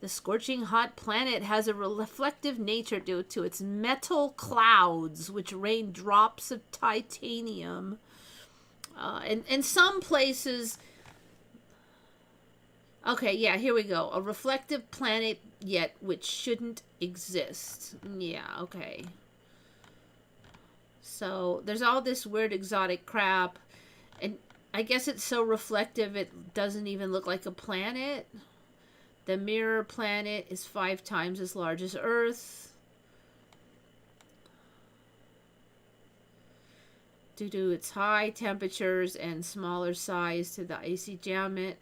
Speaker 1: The scorching hot planet has a reflective nature due to its metal clouds, which rain drops of titanium. And in some places, okay, yeah, here we go. A reflective planet, yet which shouldn't exist. Yeah, okay. So there's all this weird exotic crap, and I guess it's so reflective it doesn't even look like a planet. The mirror planet is 5 times as large as Earth. Due to its high temperatures and smaller size to the icy giant.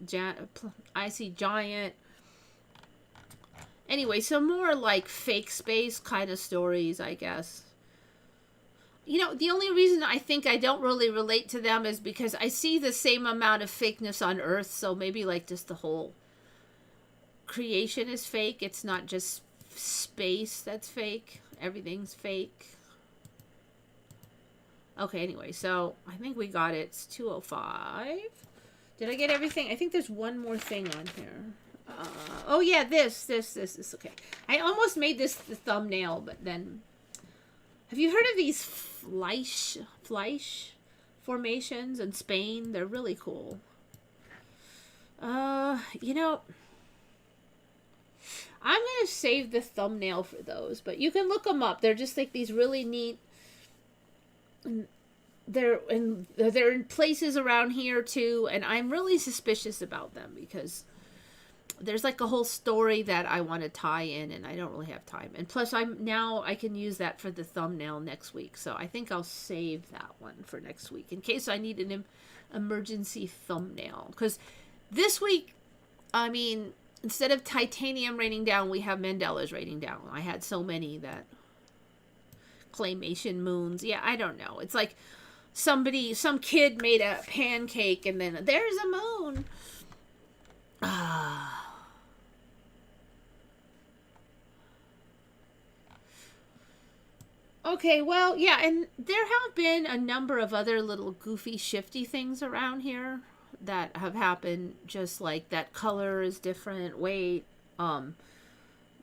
Speaker 1: Anyway, so more like fake space kind of stories, I guess. You know, the only reason I think I don't really relate to them is because I see the same amount of fakeness on Earth, so maybe like just the whole creation is fake. It's not just space that's fake. Everything's fake. Okay, anyway, so I think we got it. It's 2:05. Did I get everything? I think there's one more thing on here. Oh yeah, this is okay. I almost made this the thumbnail, but then... Have you heard of these Fleisch formations in Spain? They're really cool. You know, I'm going to save the thumbnail for those, but you can look them up. They're just like these really neat... They're in places around here too, and I'm really suspicious about them because there's like a whole story that I want to tie in, and I don't really have time. And plus, I can use that for the thumbnail next week, so I think I'll save that one for next week in case I need an emergency thumbnail. Because this week, I mean, instead of titanium raining down, we have Mandela's raining down. I had so many that claymation moons. Yeah, I don't know. It's like some kid made a pancake, and then there's a moon. Okay, well, yeah, and there have been a number of other little goofy, shifty things around here that have happened, just like that color is different, weight.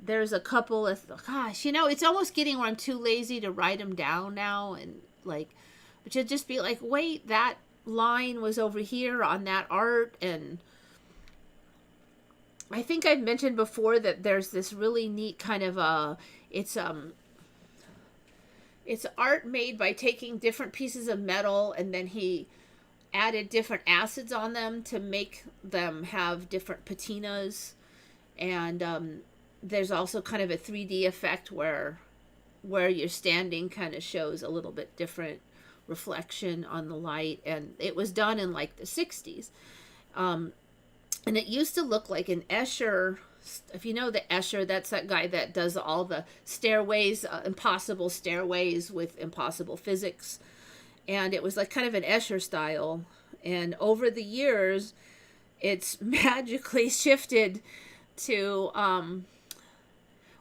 Speaker 1: There's a couple of, gosh, you know, it's almost getting where I'm too lazy to write them down now, and like, but you'd just be like, wait, that line was over here on that art, and I think I've mentioned before that there's this really neat kind of it's art made by taking different pieces of metal, and then he added different acids on them to make them have different patinas. And there's also kind of a 3D effect where you're standing kind of shows a little bit different reflection on the light. And it was done in like the 60s. And it used to look like an Escher. If you know the Escher, that's that guy that does all the stairways, impossible stairways with impossible physics. And it was like kind of an Escher style. And over the years, it's magically shifted to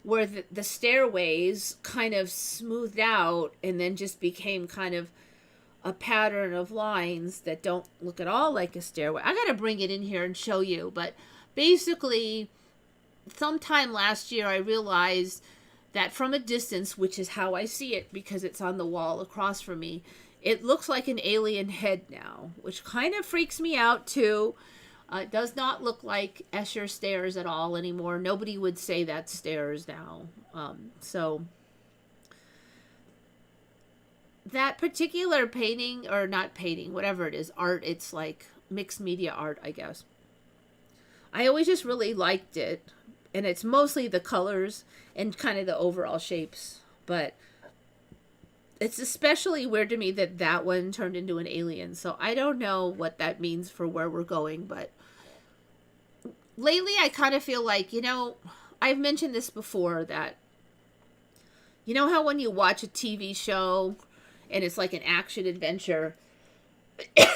Speaker 1: where the stairways kind of smoothed out and then just became kind of a pattern of lines that don't look at all like a stairway. I gotta bring it in here and show you, but basically sometime last year I realized that from a distance, which is how I see it because it's on the wall across from me, it looks like an alien head now, which kind of freaks me out too. It does not look like Escher stairs at all anymore. Nobody would say that's stairs now. So that particular painting, or not painting, whatever it is, art, it's like mixed media art, I guess. I always just really liked it. And it's mostly the colors and kind of the overall shapes. But it's especially weird to me that that one turned into an alien. So I don't know what that means for where we're going. But lately I kind of feel like, you know, I've mentioned this before, that you know how when you watch a TV show and it's like an action adventure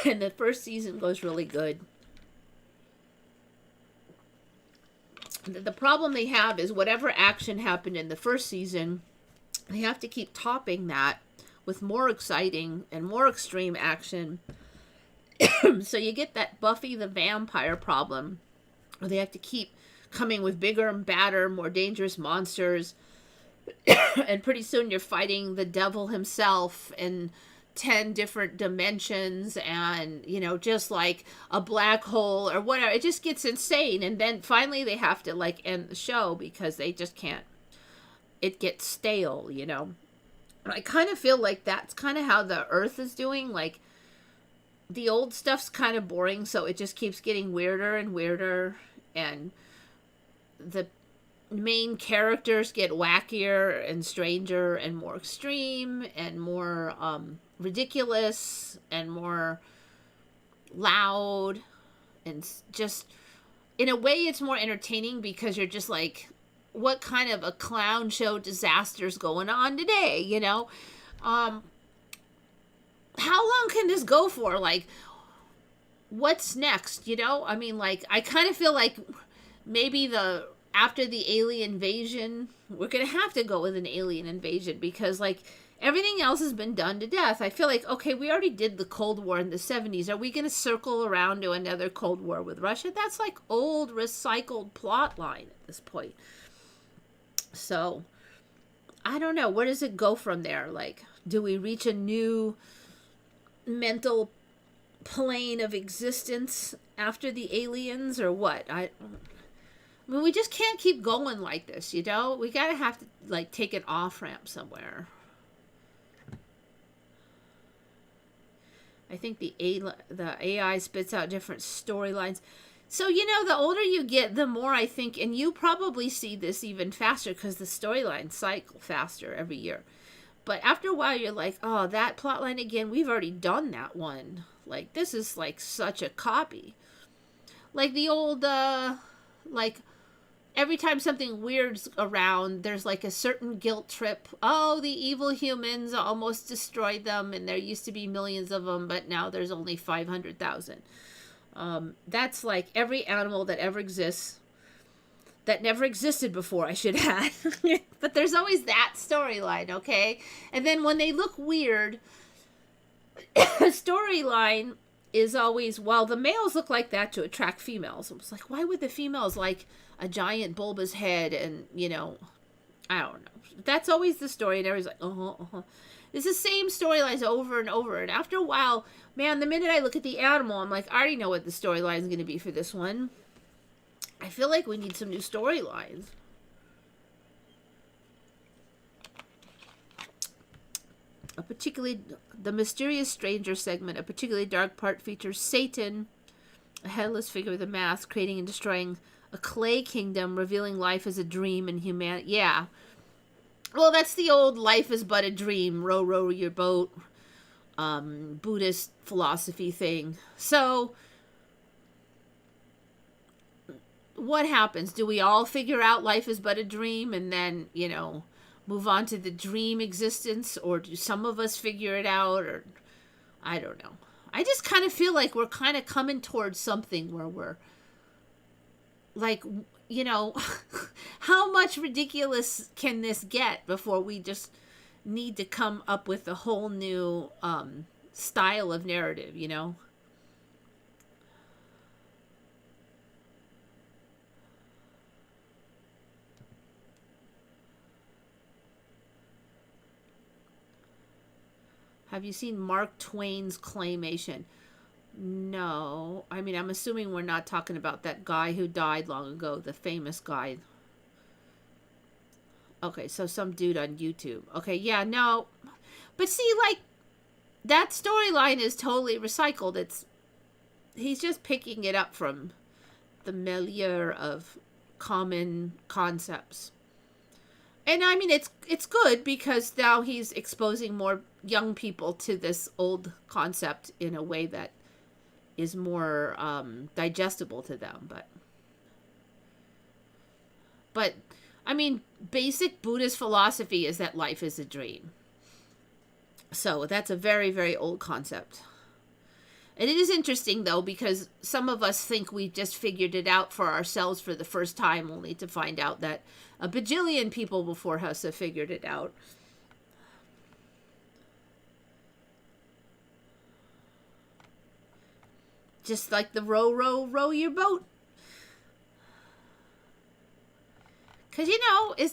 Speaker 1: and the first season goes really good, the problem they have is whatever action happened in the first season, they have to keep topping that with more exciting and more extreme action So you get that Buffy the Vampire problem, where they have to keep coming with bigger and badder, more dangerous monsters. And pretty soon you're fighting the devil himself in 10 different dimensions, and just like a black hole or whatever. It just gets insane. And then finally they have to like end the show because they just can't. It gets stale. I kind of feel like that's kind of how the Earth is doing. Like, the old stuff's kind of boring, so it just keeps getting weirder and weirder, and the main characters get wackier and stranger and more extreme and more ridiculous and more loud, and just in a way it's more entertaining because you're just like, what kind of a clown show disaster's going on today? How long can this go for? Like, what's next? I mean, like, I kind of feel like maybe after the alien invasion, we're going to have to go with an alien invasion because, like, everything else has been done to death. I feel like, okay, we already did the Cold War in the 70s. Are we going to circle around to another Cold War with Russia? That's like old, recycled plot line at this point. So, I don't know. Where does it go from there? Like, do we reach a new mental plane of existence after the aliens or what? I mean, we just can't keep going like this, We gotta have to, like, take an off-ramp somewhere. I think the AI spits out different storylines. So, the older you get, the more I think, and you probably see this even faster because the storylines cycle faster every year. But after a while, you're like, oh, that plotline again, we've already done that one. Like, this is, like, such a copy. Like, the old, like, every time something weird's around, there's, like, a certain guilt trip. Oh, the evil humans almost destroyed them, and there used to be millions of them, but now there's only 500,000. That's, like, every animal that ever exists. That never existed before, I should add. But there's always that storyline, okay? And then when they look weird, the storyline is always, well, the males look like that to attract females. It was like, why would the females like a giant bulbous head and, I don't know. That's always the story, and everybody's like, It's the same storylines over and over. And after a while, man, the minute I look at the animal, I'm like, I already know what the storyline is going to be for this one. I feel like we need some new storylines. The Mysterious Stranger segment, a particularly dark part features Satan, a headless figure with a mask, creating and destroying a clay kingdom, revealing life as a dream and humanity. Yeah. Well, that's the old life is but a dream, row, row your boat, Buddhist philosophy thing. So, what happens? Do we all figure out life is but a dream and then, move on to the dream existence? Or do some of us figure it out? Or I don't know. I just kind of feel like we're kind of coming towards something where we're like, how much ridiculous can this get before we just need to come up with a whole new style of narrative, Have you seen Mark Twain's Claymation? No. I mean, I'm assuming we're not talking about that guy who died long ago, the famous guy. Okay, so some dude on YouTube. Okay, yeah, no. But see, like, that storyline is totally recycled. He's just picking it up from the milieu of common concepts. And I mean, it's good because now he's exposing more young people to this old concept in a way that is more digestible to them. But I mean, basic Buddhist philosophy is that life is a dream. So that's a very, very old concept. And it is interesting, though, because some of us think we just figured it out for ourselves for the first time, only to find out that a bajillion people before us have figured it out. Just like the row, row, row your boat. Because, is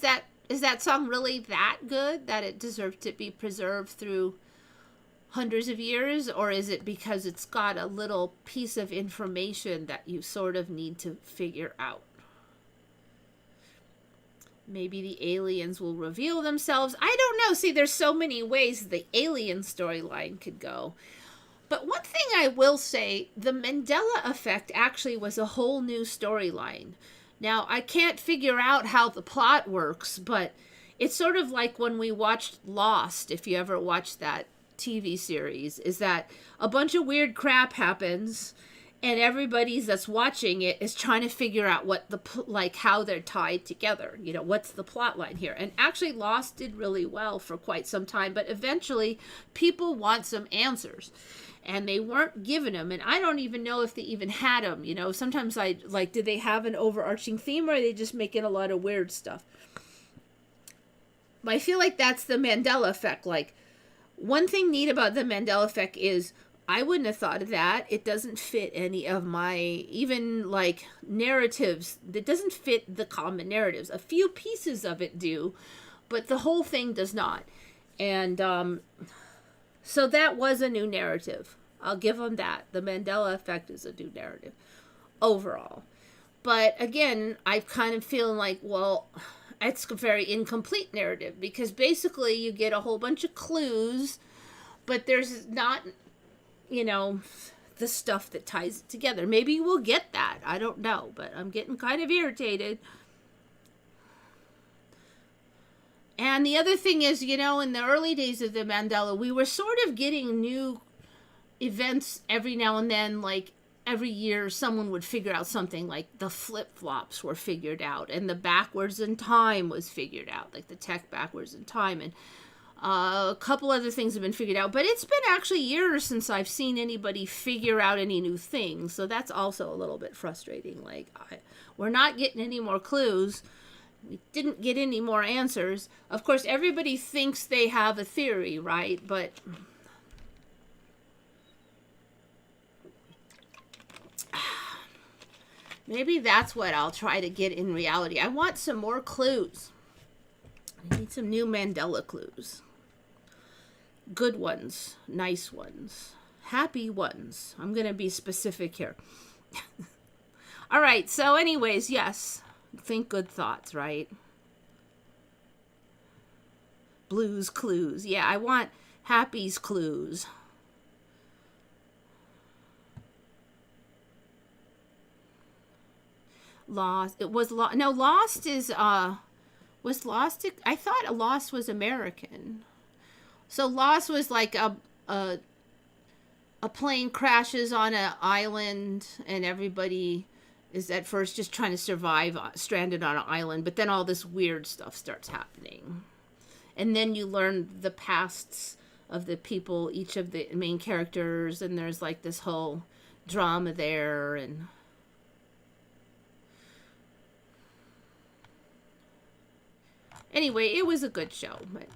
Speaker 1: that song really that good that it deserved to be preserved through hundreds of years? Or is it because it's got a little piece of information that you sort of need to figure out? Maybe the aliens will reveal themselves. I don't know. See, there's so many ways the alien storyline could go. But one thing I will say, the Mandela effect actually was a whole new storyline. Now, I can't figure out how the plot works, but it's sort of like when we watched Lost, if you ever watched that TV series, is that a bunch of weird crap happens, and everybody that's watching it is trying to figure out how they're tied together. What's the plot line here? And actually, Lost did really well for quite some time, but eventually, people want some answers. And they weren't given them, and I don't even know if they even had them. Sometimes did they have an overarching theme, or are they just making a lot of weird stuff? But I feel like that's the Mandela effect. Like, one thing neat about the Mandela effect is I wouldn't have thought of that. It doesn't fit any of my, even narratives. It doesn't fit the common narratives. A few pieces of it do, but the whole thing does not. And, so that was a new narrative. I'll give them that. The Mandela effect is a new narrative overall. But again, I'm kind of feeling like, well, it's a very incomplete narrative because basically you get a whole bunch of clues, but there's not, the stuff that ties it together. Maybe we'll get that. I don't know, but I'm getting kind of irritated. And the other thing is, in the early days of the Mandela, we were sort of getting new events every now and then. Like every year, someone would figure out something, like the flip-flops were figured out, and the backwards in time was figured out, like the tech backwards in time. And a couple other things have been figured out. But it's been actually years since I've seen anybody figure out any new things. So that's also a little bit frustrating. We're not getting any more clues. We didn't get any more answers. Of course, everybody thinks they have a theory, right? But maybe that's what I'll try to get in reality. I want some more clues. I need some new Mandela clues. Good ones, nice ones, happy ones. I'm going to be specific here. All right, so anyways, yes. Think good thoughts, right? Blues clues. Yeah, I want happy's clues. Lost. It was Lost. No, Lost is, was Lost, I thought Lost was American. So Lost was like a plane crashes on an island and everybody is at first just trying to survive stranded on an island, but then all this weird stuff starts happening. And then you learn the pasts of the people, each of the main characters, and there's this whole drama there. And anyway, it was a good show. But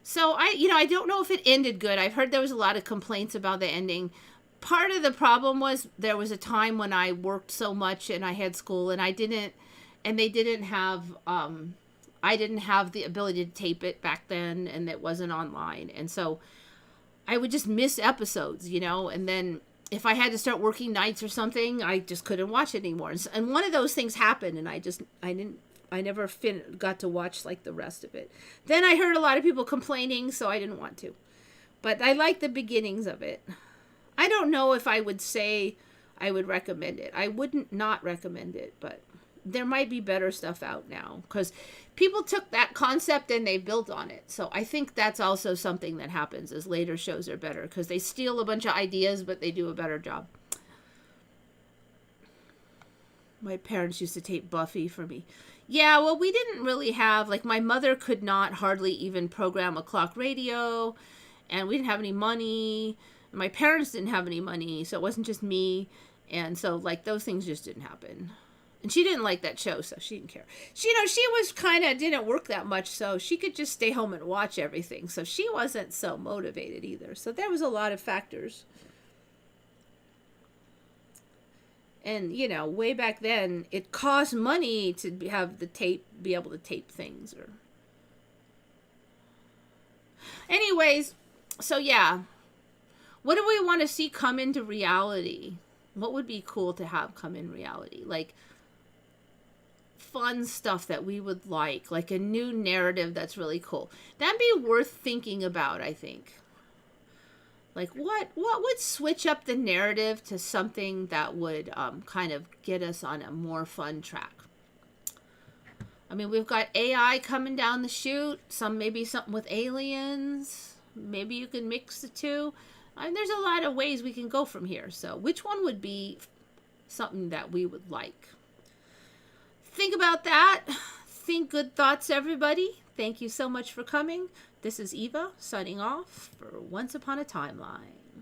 Speaker 1: so I don't know if it ended good. I've heard there was a lot of complaints about the ending. Part of the problem was there was a time when I worked so much and I had school and I didn't have the ability to tape it back then, and it wasn't online. And so I would just miss episodes, and then if I had to start working nights or something, I just couldn't watch it anymore. And one of those things happened, and I never got to watch the rest of it. Then I heard a lot of people complaining, so I didn't want to. But I like the beginnings of it. I don't know if I would say I would recommend it. I wouldn't not recommend it, but there might be better stuff out now because people took that concept and they built on it. So I think that's also something that happens as later shows are better because they steal a bunch of ideas, but they do a better job. My parents used to tape Buffy for me. Yeah, well, we didn't really have, my mother could not hardly even program a clock radio, and we didn't have any money. My parents didn't have any money, so it wasn't just me. And so, those things just didn't happen. And she didn't like that show, so she didn't care. She, she was kind of didn't work that much, so she could just stay home and watch everything. So she wasn't so motivated either. So there was a lot of factors. And, way back then, it cost money to have be able to tape things. Or anyways, so yeah. What do we want to see come into reality? What would be cool to have come in reality? Like, fun stuff that we would like a new narrative that's really cool. That'd be worth thinking about, I think. Like, what would switch up the narrative to something that would kind of get us on a more fun track? I mean, we've got AI coming down the chute. Maybe something with aliens. Maybe you can mix the two. I mean, there's a lot of ways we can go from here. So, which one would be something that we would like? Think about that. Think good thoughts, everybody. Thank you so much for coming. This is Eva signing off for Once Upon a Timeline.